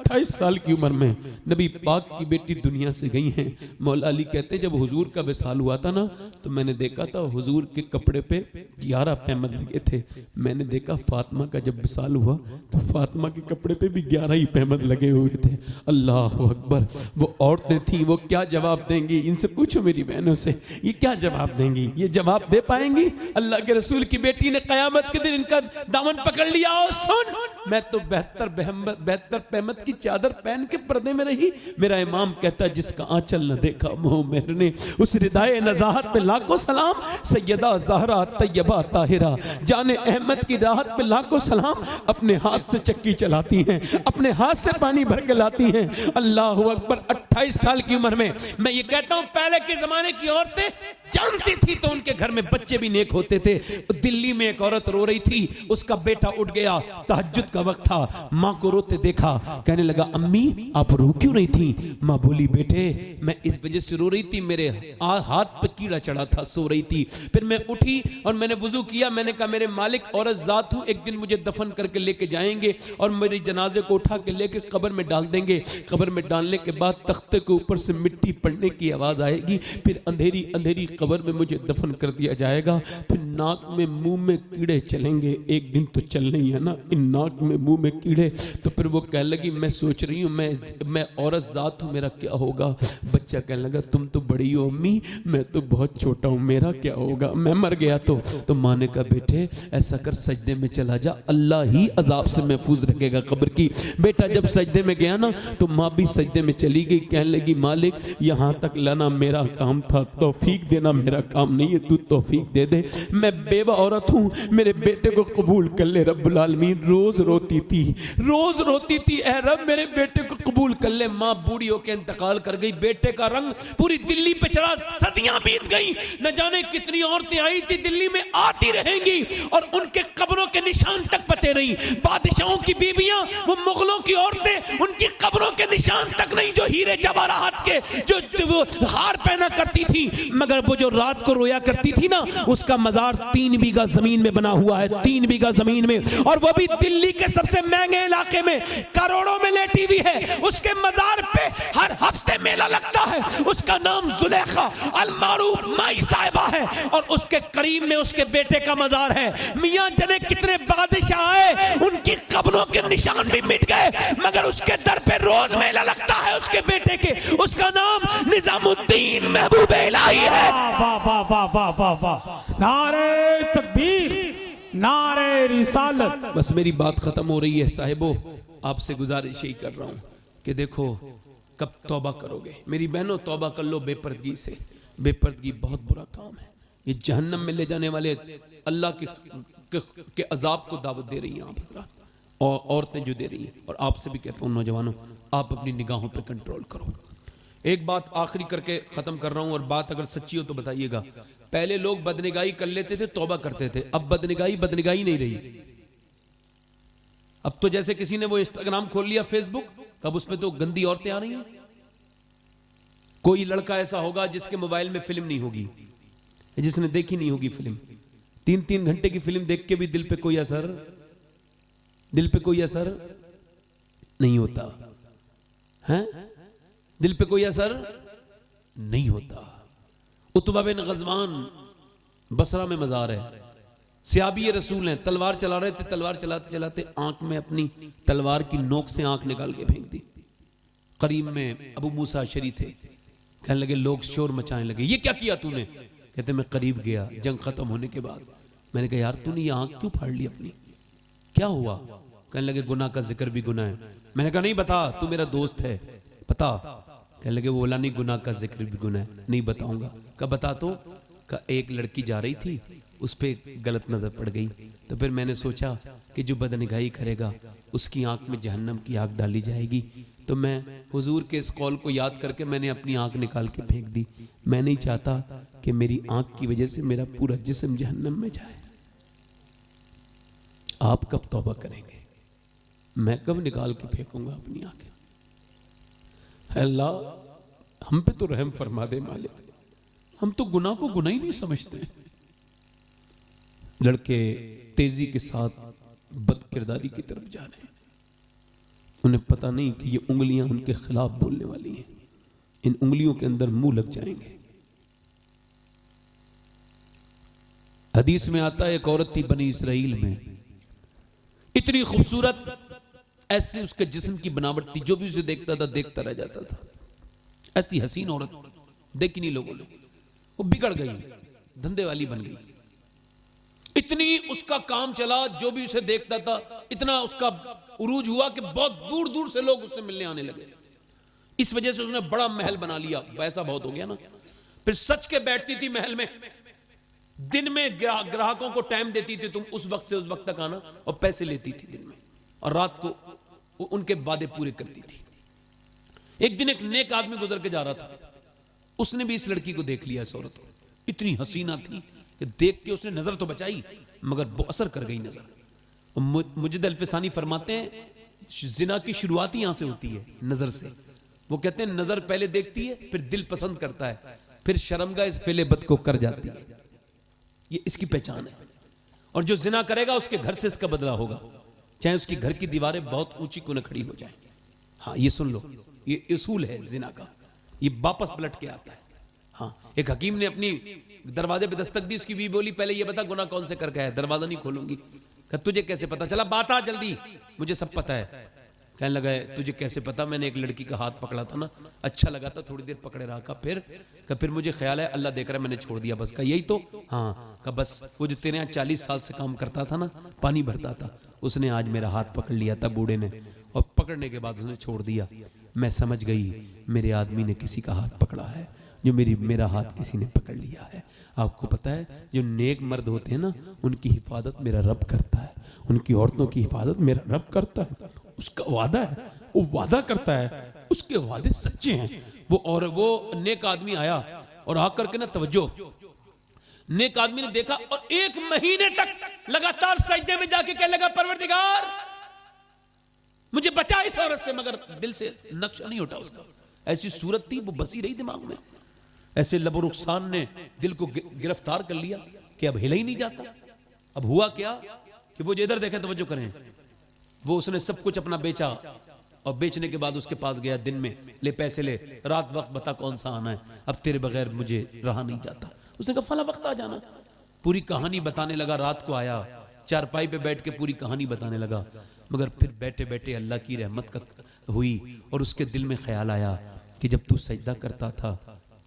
28 साल की उम्र में नबी पाक की बेटी दुनिया से गई हैं। मौला अली कहते हैं जब हुजूर का विसाल हुआ था ना तो मैंने देखा था हुजूर के कपड़े पे 11 पैमद लगे थे। मैंने देखा फातिमा का जब विसाल हुआ तो फातिमा के कपड़े पे भी 11 ही पैमद लगे हुए थे। अल्लाह अकबर। वो औरतें थी वो क्या जवाब देंगी? इनसे पूछो मेरी बहनों से, ये क्या जवाब देंगी? ये जवाब दे पाएंगी? अल्लाह के रसूल की बेटी ने कयामत के दिन इनका दामन पकड़ लिया और सुन, मैं तो बेहतर पैमत की चादर पहन के पर्दे में रही। मेरा इमाम कहता है जिसका आंचल न देखा मोह मेहर ने, उस रिदाए नज़ाहत पे लाखों सलाम। सैयदा ज़हरा तैयबा ताहिरा जाने अहमद की राहत पे लाखों सलाम। अपने हाथ से चक्की चलाती हैं, अपने हाथ से पानी भर के लाती हैं। अल्लाह अकबर। 28 साल की उम्र में मैं ये कहता हूं पहले के जमाने की औरतें जानती थी तो उनके घर में बच्चे भी नेक होते थे। दिल्ली में एक औरत रो रही थी, उसका बेटा उठ गया, तहज्जुद का वक्त था, माँ को रोते देखा, कहने लगा अम्मी आप रो क्यों रही थी? माँ बोली बेटे मैं इस वजह से रो रही थी, मेरे हाथ पे कीड़ा चढ़ा था, सो रही थी। फिर मैं उठी और मैंने वुजू किया, मैंने कहा मेरे मालिक औरत जात हूँ, एक दिन मुझे दफन करके लेके जाएंगे और मेरे जनाजे को उठा के लेके कब्र में डाल देंगे। कब्र में डालने के बाद तख्ते के ऊपर से मिट्टी पड़ने की आवाज आएगी, फिर अंधेरी अंधेरी कब्र में मुझे दफन कर दिया जाएगा। फिर नाक में मुंह में कीड़े चलेंगे, एक दिन तो चलने ही है ना, इन नाक में मुंह में कीड़े। तो फिर वो कहने लगी मैं सोच रही हूँ मैं औरत जात हूँ, मेरा क्या होगा? बच्चा कहने लगा तुम तो बड़ी हो अम्मी, मैं तो बहुत छोटा हूँ, मेरा क्या होगा? मैं मर गया तो माँ ने कहा बेटे ऐसा कर सजदे में चला जा, अल्लाह ही अजाब से महफूज रखेगा कब्र की। बेटा जब सजदे में गया ना तो माँ भी सजदे में चली गई, कहने लगी मालिक यहाँ तक लाना मेरा काम था, तौफीक देना मेरा काम नहीं है, तू तौफीक दे दे। मैं बेवा औरत हूँ, मेरे बेटे को कबूल कर ले रब्बुल आलमीन। रोज रोती थी ऐ रब मेरे बेटे को कबूल कर ले। माँ बूढ़ी होकर इंतकाल कर गई, बेटे का रंग पूरी दिल्ली पे चढ़ा, सदियां बीत गई, न जाने कितनी औरतें आई थी दिल्ली में, आती रहेंगी और उनके कब्रों के निशान तक पते नहीं। बादशाहों की बीवियां, वो मुगलों की औरतें, उनकी कब्रों के निशान तक नहीं, जो हीरे जवाहरात के जो वो हार पहना करती थी, मगर वो जो रात को रोया करती थी ना, उसका मजार 3 बीघा जमीन में बना हुआ है, 3 बीघा जमीन में, और वो भी दिल्ली के सबसे महंगे इलाके में, करोड़ों में लेटी हुई है। उसके मजार पे हर हफ्ते मेला लगता है। उसका नाम जुलेखा अल मारूफ माई साहिबा है और उसके करीब में उसके बेटे का मजार है। मियां जने कितने बादशाह आए, उनकी कब्रों के निशान भी मिट गए, मगर उसके दर पे रोज मेला लगता है उसके बेटे के। उसका नाम निजामुद्दीन महबूब इलाही है। वाह वाह वाह वाह वाह वाह, नारे तकबीर, नारे रिसालत। बस मेरी बात खत्म हो रही है साहिबो, आपसे गुजारिश यही कर रहा हूं कि देखो कब तौबा करोगे। मेरी बहनों तौबा कर लो बेपर्दगी से। बेपर्दगी बहुत बुरा काम है, ये जहन्नम में ले जाने वाले अल्लाह के अजाब को दावत दे रही हैं आप हजरात, और औरतें जो दे रही हैं। और आपसे भी कहता हूँ नौजवानों, आप अपनी निगाहों पे कंट्रोल करो। एक बात आखिरी करके खत्म कर रहा हूं, और बात अगर सच्ची हो तो बताइएगा। पहले लोग बदनिगाही कर लेते थे, तौबा करते थे, अब बदनिगाही नहीं रही। अब तो जैसे किसी ने वो इंस्टाग्राम खोल लिया, फेसबुक, कब उसमें तो गंदी औरतें आ रही हैं। कोई लड़का ऐसा होगा जिसके मोबाइल में फिल्म नहीं होगी, जिसने देखी नहीं होगी फिल्म, 3-3 घंटे की फिल्म देख के भी दिल पे कोई असर नहीं होता है, दिल पे कोई असर नहीं होता। उतबा बिन गज़वान बसरा में मजार है, सियाबी रसूल हैं, तलवार चला रहे थे, तलवार चलाते चलाते आंख में अपनी तलवार की नोक से आंख निकाल के फेंक दी। करीम में अबू मूसा अशरी थे, कहने लगे, लोग शोर मचाने लगे, ये क्या किया तूने? कहते मैं करीब गया जंग खत्म होने के बाद। मैंने कहा यार तूने ये आंख क्यों फाड़ ली अपनी, क्या हुआ? कहने लगे गुनाह का जिक्र भी गुनाह है। मैंने कहा नहीं बता, तू मेरा दोस्त है, बता। कहने लगे वो बोला नहीं, गुनाह का जिक्र भी गुनाह है, नहीं बताऊंगा। कहा बता तो। कहा एक लड़की जा रही थी, उस पर गलत नजर पड़ गई, तो फिर मैंने सोचा कि जो बदनिगाही करेगा उसकी आंख में जहन्नम की आग डाली जाएगी, तो मैं हुजूर के इस कौल को याद करके मैंने अपनी आंख निकाल के फेंक दी। मैं नहीं चाहता कि मेरी आंख की वजह से मेरा पूरा जिस्म जहन्नम में जाए। आप कब तौबा करेंगे? मैं कब निकाल के फेंकूंगा अपनी आंखें? अल्लाह हम पे तो रहम फरमा दे मालिक, हम तो गुनाह को गुनाह ही नहीं समझते। लड़के तेजी के साथ बद किरदारी की तरफ जा रहे हैं, उन्हें पता नहीं कि ये उंगलियां उनके खिलाफ बोलने वाली हैं, इन उंगलियों के अंदर मुंह लग जाएंगे। हदीस में आता है एक औरत थी बनी इसराइल में, इतनी खूबसूरत, ऐसे उसके जिस्म की बनावट थी, जो भी उसे देखता था देखता रह जाता था। ऐसी हसीन औरत देखी नहीं लोगों ने, वो बिगड़ गई, धंधे वाली बन गई। इतनी उसका काम चला, जो भी उसे देखता था इतना उसका उरूज हुआ कि बहुत दूर दूर से लोग उससे मिलने आने लगे। इस वजह से उसने बड़ा महल बना लिया, पैसा बहुत हो गया ना। फिर सच के बैठती थी महल में, दिन में ग्राहकों को टाइम देती थी, तुम उस वक्त से उस वक्त तक आना, और पैसे लेती थी दिन में, और रात को उनके वादे पूरे करती थी। एक दिन एक नेक आदमी गुजर के जा रहा था, उसने भी इस लड़की को देख लिया। इस औरत को इतनी हसीना थी कि देख के उसने नजर तो बचाई, मगर वो असर कर गई नजर। मुजिद अल्फसानी फरमाते हैं जिना की शुरुआत ही यहां से होती है, नजर से। वो कहते हैं नजर पहले देखती है, फिर दिल पसंद करता है, फिर शर्मगा इस फेले बद को कर जाती है। ये इसकी पहचान है। और जो जिना करेगा उसके घर से इसका बदला होगा, चाहे उसकी घर की दीवारें बहुत ऊंची क्यों न खड़ी हो जाएं। हाँ, ये सुन लो, ये उसूल है जिना का, ये वापस पलट के आता है। हाँ, एक हकीम ने अपनी दरवाजे पे दस्तक दी, उसकी बीवी बोली पहले ये बता गुनाह कौन से करके है, दरवाजा नहीं खोलूंगी। कहा तुझे कैसे पता चला, बात आ जल्दी, मुझे सब पता है। कहने लगा तुझे कैसे पता, मैंने एक लड़की का हाथ पकड़ा था ना, अच्छा लगा था, थोड़ी देर पकड़े रहा। का फिर मुझे ख्याल है अल्लाह देख रहा है, मैंने छोड़ दिया बस। का यही तो? हाँ। का बस वो जो तेरे यहाँ 40 साल से काम करता था ना, पानी भरता था, उसने आज मेरा हाथ पकड़ लिया था बूढ़े ने, और पकड़ने के बाद उसने छोड़ दिया। मैं समझ गई मेरे आदमी ने किसी का हाथ पकड़ा है, जो मेरा हाथ किसी ने पकड़ लिया है। आपको पता है जो नेक मर्द होते हैं ना, उनकी हिफाजत मेरा रब करता है, उनकी औरतों की हिफाजत मेरा रब करता है। उसका वादा है, वो वादा करता है, उसके वादे सच्चे हैं। वो नेक आदमी आया और आकर के ना, तवज्जो, नेक आदमी ने देखा और 1 महीने तक लगातार सजदे में जाके कहने लगा परवरदिगार मुझे बचा इस औरत से, मगर दिल से नक्शा नहीं उठा उसका। ऐसी सूरत थी, वो बसी रही दिमाग में। ऐसे लबो रुखसान ने दिल को गिरफ्तार कर लिया कि अब हिला ही नहीं जाता। अब हुआ क्या कि वो जो इधर देखें, तवज्जो करें, वो उसने सब कुछ अपना बेचा, और बेचने के बाद उसके पास गया, दिन में ले पैसे ले, रात वक्त बता कौन सा आना है, अब तेरे बगैर मुझे रहा नहीं जाता। उसने कहा फला वक्त आ जाना। पूरी कहानी बताने लगा। रात को आया, चारपाई पे बैठ के पूरी कहानी बताने लगा, मगर फिर बैठे बैठे अल्लाह की रहमत का हुई, और उसके दिल में ख्याल आया कि जब तू सजदा करता था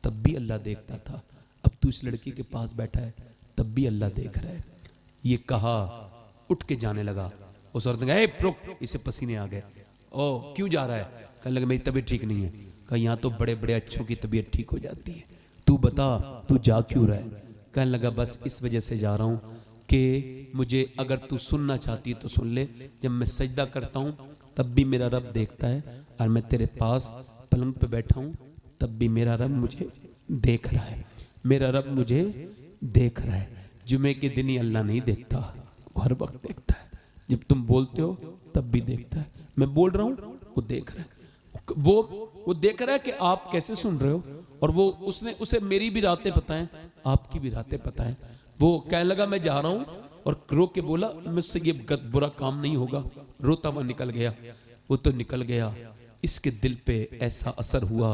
तब भी अल्लाह देखता था, अब तू इस लड़की के पास बैठा है तब भी अल्लाह देख रहा है। ये कहा, उठ के जाने लगा। उस औरत ने कहा रुक, इसे पसीने आ गए। ओ क्यों जा रहा है? कहने लगा मेरी तबीयत ठीक नहीं है। कहा यहाँ तो बड़े बड़े अच्छों की तबीयत ठीक हो जाती है, तू बता तू जा क्यों रहा है? कहने लगा बस इस वजह से जा रहा हूँ कि मुझे अगर तू सुनना चाहती है तो सुन ले, जब मैं सजदा करता हूँ तब भी मेरा रब देखता है, और मैं तेरे पास पलंग पे बैठा हूँ तब भी मेरा रब मुझे देख रहा है, मेरा रब मुझे देख रहा है। जुमे के दिन ही अल्लाह नहीं देखता, वो हर वक्त देखता है। जब तुम बोलते हो तब भी देखता है, मैं बोल रहा हूँ वो देख रहा है, वो देख रहा है कि आप कैसे सुन रहे हो, और वो उसे मेरी भी रातें पता है, आपकी भी रातें पता है। वो कहने लगा मैं जा रहा हूँ, और रो के बोला मुझसे ये बुरा काम नहीं होगा। रोता हुआ निकल गया। वो तो निकल गया, इसके दिल पे ऐसा असर हुआ,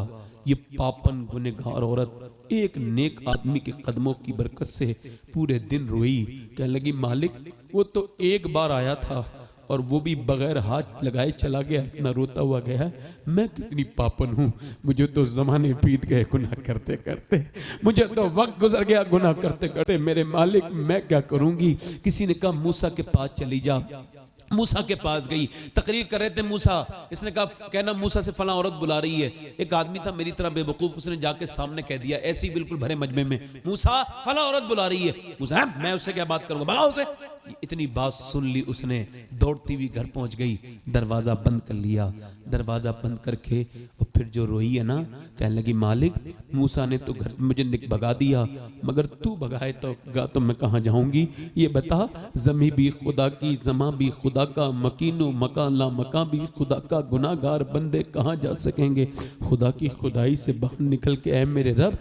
ये पापन गुनहगार औरत एक नेक आदमी के कदमों की बरकत से पूरे दिन रोई। कहने लगी मालिक वो तो एक बार आया था और वो भी बगैर हाथ लगाए चला गया, इतना रोता हुआ गया है। मैं कितनी पापन हूँ, मुझे तो जमाने बीत गए गुनाह करते करते, मुझे तो वक्त गुजर गया गुनाह करते करते। मेरे मालिक मैं क्या करूंगी? किसी ने कहा मूसा के पास चली जा। मूसा के पास गई, तकरीर कर रहे थे मूसा। इसने कहा कहना मूसा से फला औरत बुला रही है। एक आदमी था मेरी तरह बेवकूफ, उसने जाके सामने कह दिया ऐसे ही बिल्कुल भरे मजमे में, मूसा फला औरत बुला रही है। मूसा मैं उससे क्या बात करूंगा, भगाओ उसे। इतनी बात सुन ली उसने, दौड़ती हुई घर पहुंच गई, दरवाजा बंद कर लिया। दरवाजा बंद करके और फिर जो रोई है ना, कहने लगी मालिक मूसा ने तो घर मुझे भगा दिया, मगर तू भगाए तो मैं कहाँ जाऊंगी? ये बता, जमी भी खुदा की, जमा भी खुदा का, मकीनो मकान ला मकान भी खुदा का, गुनाहगार बंदे कहाँ जा सकेंगे खुदा की खुदाई से बाहर निकल के? ऐ मेरे रब,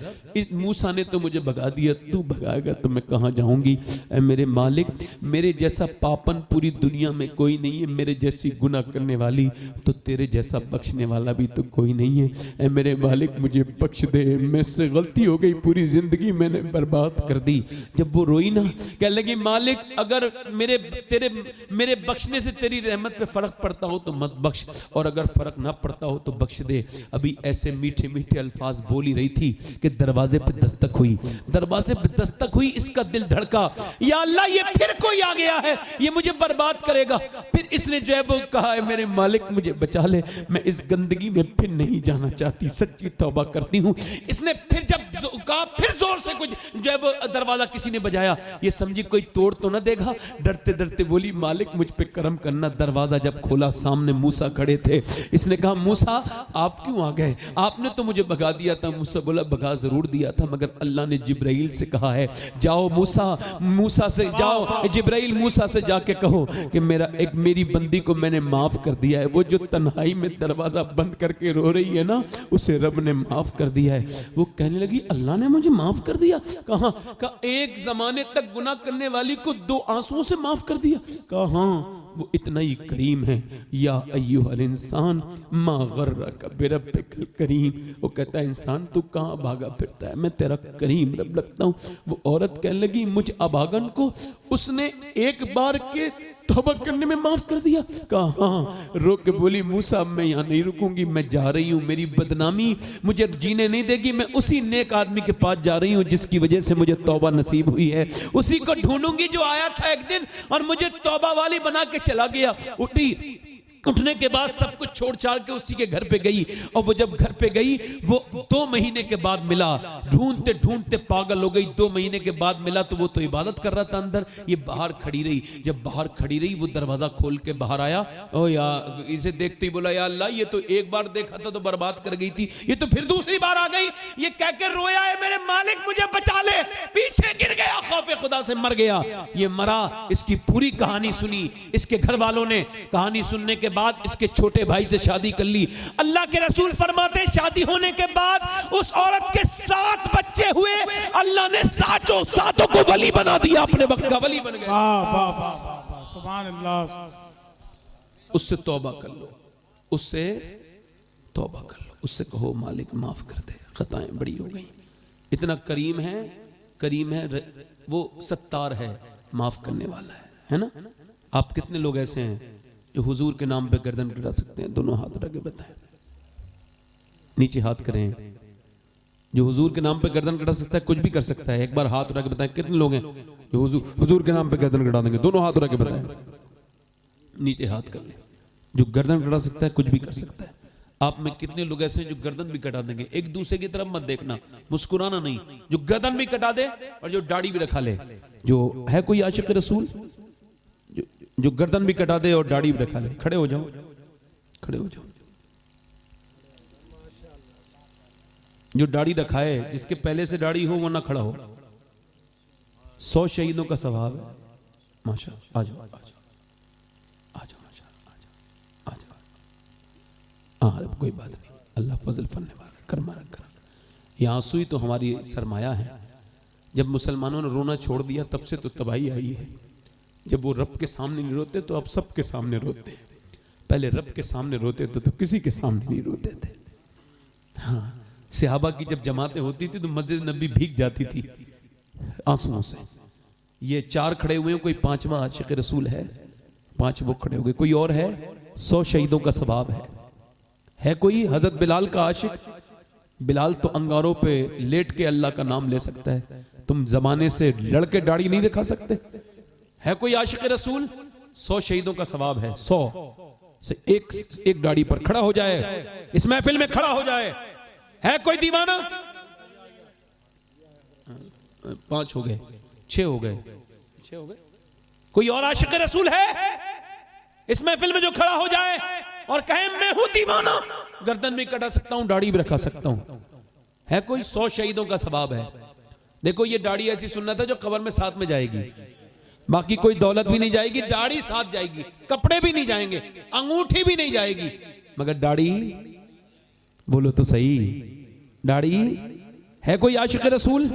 मूसा ने तो मुझे भगा दिया, तू भगाएगा तो मैं कहाँ जाऊंगी? ऐ मेरे मालिक मेरे जैसा पापन पूरी दुनिया में कोई नहीं है, मेरे जैसी गुनाह करने वाली तो तेरे जैसा बख्शने वाला भी तो कोई नहीं है। ऐ मेरे मालिक मुझे बख्श दे, मुझसे गलती हो गई, पूरी जिंदगी मैंने बर्बाद कर दी। जब वो रोई ना, कह लगी मालिक अगर मेरे बख्शने से तेरी रहमत पे फर्क पड़ता हो तो मत बख्श, और अगर फर्क ना पड़ता हो तो बख्श दे। अभी ऐसे मीठे मीठे अल्फाज बोल ही रही थी कि दरवाजे पे दस्तक हुई, दरवाजे पे दस्तक हुई, इसका दिल धड़का, या अल्लाह ये फिर कोई आ गया है, ये मुझे बर्बाद करेगा। फिर इसने जो है वो कहा है मेरे मालिक मुझे बचा ले, मैं इस गंदगी में फिर नहीं जाना चाहती, सच्ची तौबा करती हूँ। इसने फिर जब कहा, फिर जोर से कुछ जो है वो दरवाजा किसी ने बजाया, ये समझी कोई तोड़ तो ना देगा, डरते डरते बोली मालिक मुझ पे करम करना। दरवाजा जब खोला सामने मूसा खड़े थे। इसने कहा मूसा आप क्यों आ गए, आपने तो मुझे भगा दिया था। मूसा बोला भगा जरूर दिया था, मगर अल्लाह ने जिब्राइल से कहा है जाओ मूसा से जाओ, जिब्राइल मूसा से जाके कहो कि मेरी बंदी को मैंने माफ कर दिया है। वो जो तन्हाई में दरवाजा बंद करके रो रही है ना, उसे रब ने माफ कर दिया है। वो कहने लगी अल्लाह ने मुझे माफ कर दिया? कहा एक जमाने तक गुनाह करने वाली को 2 आंसुओं से माफ कर दिया। कहा हाँ वो इतना ही करीम है। या अय्युहल इंसान मा गर्रका बिरब्बिकल करीम। वो कहता है इंसान तू कहाँ भागा फिरता है, मैं तेरा करीम रब लगता हूँ। वो औरत कहने लगी मुझ अभागन को उसने एक बार के तौबा करने में माफ कर दिया। कहा हाँ। रो के बोली मूसा मैं यहाँ नहीं रुकूंगी, मैं जा रही हूँ, मेरी बदनामी मुझे जीने नहीं देगी। मैं उसी नेक आदमी के पास जा रही हूँ जिसकी वजह से मुझे तौबा नसीब हुई है, उसी को ढूंढूंगी जो आया था एक दिन और मुझे तौबा वाली बना के चला गया। उठने के बाद सब कुछ छोड़ छाड़ के उसी के घर पे गई, और वो जब घर पे गई वो 2 महीने के बाद मिला, ढूंढते ढूंढते पागल हो गई। 2 महीने के बाद मिला तो वो तो इबादत कर रहा था अंदर, ये बाहर खड़ी रही। जब बाहर खड़ी रही वो दरवाजा खोल के बाहर आया, ओ यार इसे देखते ही बोला या अल्लाह ये तो एक बार देखा था तो बर्बाद कर गई थी, ये तो फिर दूसरी बार आ गई। ये कह के रोया है मेरे मालिक मुझे बचा ले, पीछे गिर गया, खौफे खुदा से मर गया। ये मरा, इसकी पूरी कहानी सुनी। इसके घर वालों ने कहानी सुनने के बाद इसके छोटे भाई से शादी कर ली। अल्लाह के रसूल फरमाते शादी होने के बाद उस औरत के 7 बच्चे हुए। अल्लाह ने सातों को वली बना दिया, अपने वक्त का वली बन गए। सुभान अल्लाह। उससे तौबा कर लो, उससे तौबा कर लो, उससे कहो मालिक माफ कर दे, खताएं बड़ी हो गई। इतना करीम है वो सत्तार है, माफ करने वाला है ना। आप कितने लोग ऐसे हैं जो हुजूर के नाम पे गर्दन कटा सकते हैं? दोनों हाथ रख के बताएं, नीचे हाथ करें। जो हुजूर के नाम पे गर्दन कटा सकता है कुछ भी कर सकता है, एक बार हाथ उठा के बताएं कितने लोग हैं जो हुजूर के नाम पे गर्दन कटा देंगे? दोनों हाथ उठा के बताएं, नीचे हाथ कर ले। जो गर्दन कटा सकता है कुछ भी कर सकता है। आप में कितने लोग ऐसे हैं जो गर्दन भी कटा देंगे? एक दूसरे की तरफ मत देखना, मुस्कुराना नहीं। जो गर्दन भी कटा दे और जो दाढ़ी भी रखा ले। जो है कोई आशिक रसूल जो गर्दन भी कटा दे और दाढ़ी भी रखा ले? खड़े हो जाओ, खड़े हो जाओ। जो दाढ़ी रखाए, जिसके पहले से दाढ़ी हो वो ना खड़ा हो। 100 शहीदों का सवाब है। माशा आ जाओ, आ जाओ, आ जाओ, माशा आ जाओ। हाँ कोई बात नहीं, अल्लाह फजल फरने वाला, कर्मा रखा। ये आंसू ही तो हमारी सरमाया है। जब मुसलमानों ने रोना छोड़ दिया तब से तो तबाही आई है। जब वो रब के सामने नहीं रोते तो अब सबके सामने रोते हैं। पहले रब के सामने रोते थे तो किसी के सामने नहीं रोते थे। हाँ, सहाबा की जब जमातें होती थी तो मस्जिद नबी भीग जाती थी आंसुओं से। ये 4 खड़े हुए हैं, कोई 5वां आशिक रसूल है, 5 वो खड़े हो गए। कोई और है? 100 शहीदों का सवाब है कोई? हजरत बिलाल का आशिक? बिलाल तो अंगारों पे लेट के अल्लाह का नाम ले सकता है, तुम जमाने से लड़के दाढ़ी नहीं रखा सकते। है कोई आशिक रसूल? 100 शहीदों का सवाब है। 100 से एक दाढ़ी पर खड़ा हो जाए, इस महफिल में खड़ा हो जाए। है कोई दीवाना? 5 हो गए, 6 हो गए, 6 हो गए। कोई और आशिक रसूल है इस महफिल में जो खड़ा हो जाए और कहे मैं हूं दीवाना, गर्दन भी कटा सकता हूं, दाढ़ी भी रखा सकता हूं? है कोई? 100 शहीदों का सवाब है। देखो ये दाढ़ी ऐसी सुन्नत है जो कब्र में साथ में जाएगी, बाकी कोई दौलत भी नहीं जाएगी, दाढ़ी साथ जाएगी, कपड़े भी नहीं जाएंगे, अंगूठी भी नहीं जाएगी, मगर दाढ़ी, बोलो तो सही, दाढ़ी। है कोई आशिक रसूल?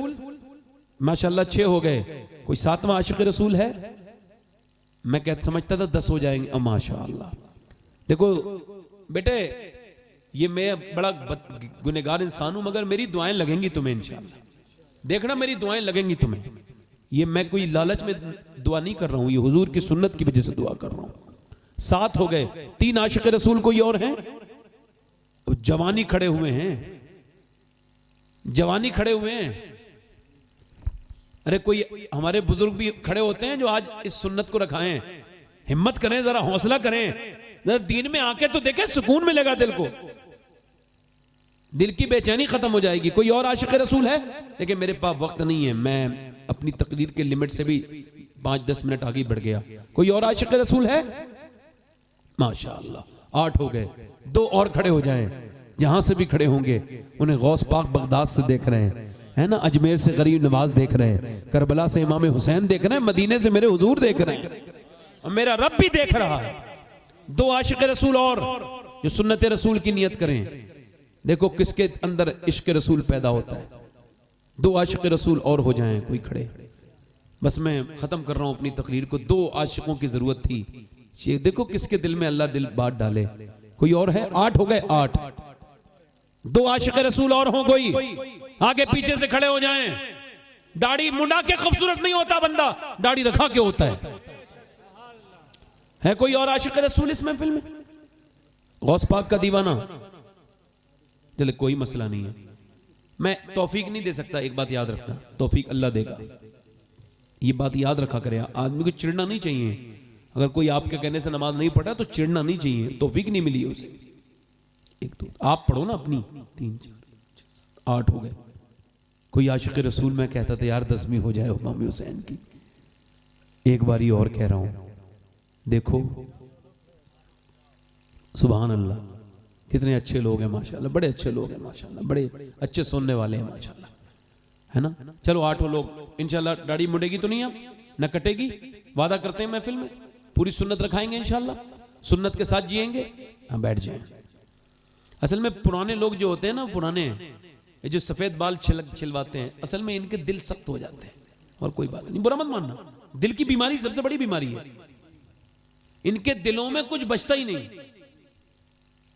माशाल्लाह 6 हो गए। कोई 7वां आशिक रसूल है? मैं समझता था 10 हो जाएंगे, माशाअल्लाह। देखो बेटे, ये मैं बड़ा गुनहगार इंसान हूं, मगर मेरी दुआएं लगेंगी तुम्हें इंशाअल्लाह। देखना मेरी दुआएं लगेंगी तुम्हें। ये मैं कोई लालच में दुआ नहीं कर रहा हूं, ये हुजूर की सुन्नत की वजह से दुआ कर रहा हूं। 7 हो गए, 3 आशिक रसूल कोई और हैं? जवानी खड़े हुए हैं, जवानी खड़े हुए हैं। अरे कोई हमारे बुजुर्ग भी खड़े होते हैं जो आज इस सुन्नत को रखाएं। हिम्मत करें, जरा हौसला करें, जरा दीन में आके तो देखें, सुकून मिलेगा दिल को, दिल की बेचैनी खत्म हो जाएगी। कोई और आशिक रसूल है? देखिए मेरे पास वक्त नहीं है, मैं अपनी तकरीर के लिमिट से भी 5-10 मिनट आगे बढ़ गया। कोई और आशिक रसूल है? माशाअल्लाह 8 हो गए। 2 और खड़े हो जाएं, जहां से भी खड़े होंगे। उन्हें गौस पाक बगदाद से देख रहे हैं, है ना, अजमेर से गरीब नवाज देख रहे हैं, करबला से इमाम हुसैन देख रहे हैं, मदीने से मेरे हुजूर देख रहे हैं, और मेरा रब भी देख रहा है। 2 आशिक रसूल और जो सुन्नत रसूल की नियत करें। देखो किसके अंदर इश्क रसूल पैदा होता है। 2 आशिक रसूल और हो जाएं कोई खड़े। बस मैं खत्म कर रहा हूं अपनी तकरीर को। 2 आशिकों की जरूरत थी। ये देखो किसके दिल में अल्लाह दिल बात डाले। कोई और है? 8 हो गए, 8। 2 आशिक रसूल और हो कोई? आगे पीछे से खड़े हो जाएं। दाढ़ी मुंडा के खूबसूरत नहीं होता बंदा, दाढ़ी रखा के होता है कोई और आशिक रसूल इस महफिल में? गौस पाक का दीवाना? चले कोई मसला नहीं है, मैं तौफीक नहीं दे सकता। एक बात याद रखना, तौफीक अल्लाह देगा, ये बात याद रखा करे। आदमी को चिढ़ना नहीं चाहिए। अगर कोई आपके कहने से नमाज नहीं पढ़ा तो चिढ़ना नहीं चाहिए, तौफीक नहीं मिली है उसे। 1 2 आप पढ़ो ना अपनी। 3 4 8 हो गए। कोई आशिक रसूल? मैं कहता था यार 10वीं हो जाए इमाम हुसैन की। एक बारी और कह रहा हूं, देखो सुभान अल्लाह, कितने अच्छे लोग हैं माशाल्लाह, बड़े अच्छे लोग हैं माशाल्लाह, बड़े अच्छे सुनने वाले हैं माशाल्लाह, है ना। चलो 8 लोग इंशाल्लाह। दाढ़ी मुड़ेगी तो नहीं, आप न कटेगी, वादा करते हैं महफिल में पूरी सुन्नत रखाएंगे इंशाल्लाह, सुन्नत के साथ जिएंगे। हाँ बैठ जाएं। असल में पुराने लोग जो होते हैं ना, पुराने ये जो सफेद बाल छिलवाते हैं, असल में इनके दिल सख्त हो जाते हैं। और कोई बात नहीं, बुरा मत मानना, दिल की बीमारी सबसे बड़ी बीमारी है। इनके दिलों में कुछ बचता ही नहीं।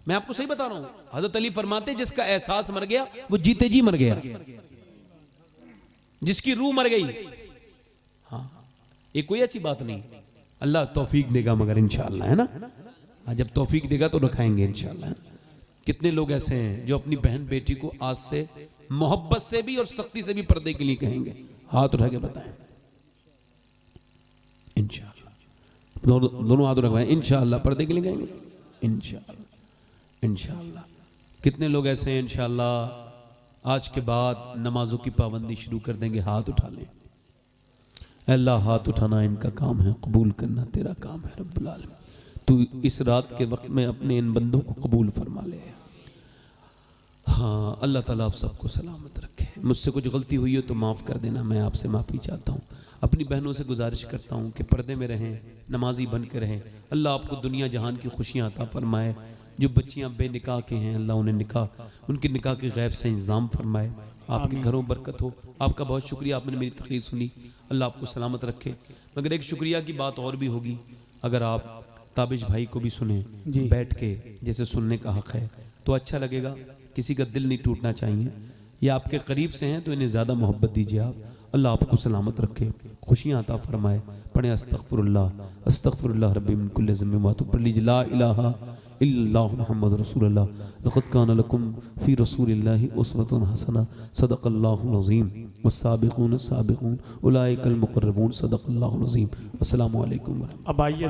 मैं आपको सही बता रहा हूं, हजरत अली फरमाते जिसका एहसास मर गया वो जीते जी मर गया, जिसकी रूह मर गई। हाँ ये कोई ऐसी बात नहीं, अल्लाह तौफीक देगा मगर इंशाअल्लाह, है ना। जब तौफीक देगा तो रखाएंगे इंशाअल्लाह। कितने लोग ऐसे हैं जो अपनी बहन बेटी को आज से मोहब्बत से भी और सख्ती से भी पर्दे के लिए कहेंगे? हाथ उठा के बताएं इंशाअल्लाह। दोनों हाथ उठाएं इंशाअल्लाह, पर्दे के लिए कहेंगे इंशाअल्लाह इंशाअल्लाह। कितने लोग ऐसे हैं इंशाअल्लाह आज के बाद नमाजों की पाबंदी शुरू कर देंगे? हाथ उठा लें। अल्लाह हाथ उठाना इनका काम है, कबूल करना तेरा काम है रब्बुल आलमीन। तू इस रात के वक्त में अपने इन बंदों को कबूल फरमा ले। हाँ अल्लाह ताला आप सबको सलामत रखे। मुझसे कुछ गलती हुई हो तो माफ़ कर देना, मैं आपसे माफ़ी चाहता हूँ। अपनी बहनों से गुजारिश करता हूँ कि पर्दे में रहें, नमाजी बन के रहें। अल्लाह आपको दुनिया जहान की खुशियाँ अता फरमाए। जो बच्चियाँ बेनिकाह के हैं अल्लाह उन्हें निकाह, उनके निकाह के गैब से इंतज़ाम फरमाए। आपके घरों बरकत हो। आपका बहुत शुक्रिया, आपने मेरी तकरीर सुनी। अल्लाह आपको सलामत रखे। मगर एक शुक्रिया की बात और भी होगी, अगर आप ताबिश भाई को भी सुने बैठ के, जैसे सुनने का हक है तो अच्छा लगेगा। किसी का दिल नहीं टूटना चाहिए। ये आपके करीब से हैं तो इन्हें ज़्यादा मोहब्बत दीजिए आप। अल्लाह आपको सलामत रखे, खुशियाँ अता फरमाए। पढ़े अस्तगफिरुल्लाह अस्तगफिरुल्लाह रब्बी मिन कुल्लि ज़ंबिन व अतूबु इलैहि, ला इलाहा इल्लल्लाहु मुहम्मदुर रसूलुल्लाह, लक़द काना लकुम फ़ी रसूलिल्लाहि उस्वतुन हसना, सदक़ल्लाहुल अज़ीम, वस्साबिक़ून अस्साबिक़ून उलाइकल मुक़र्रबून, सदक़ल्लाहुल अज़ीम। अस्सलामु अलैकुम। अब आइए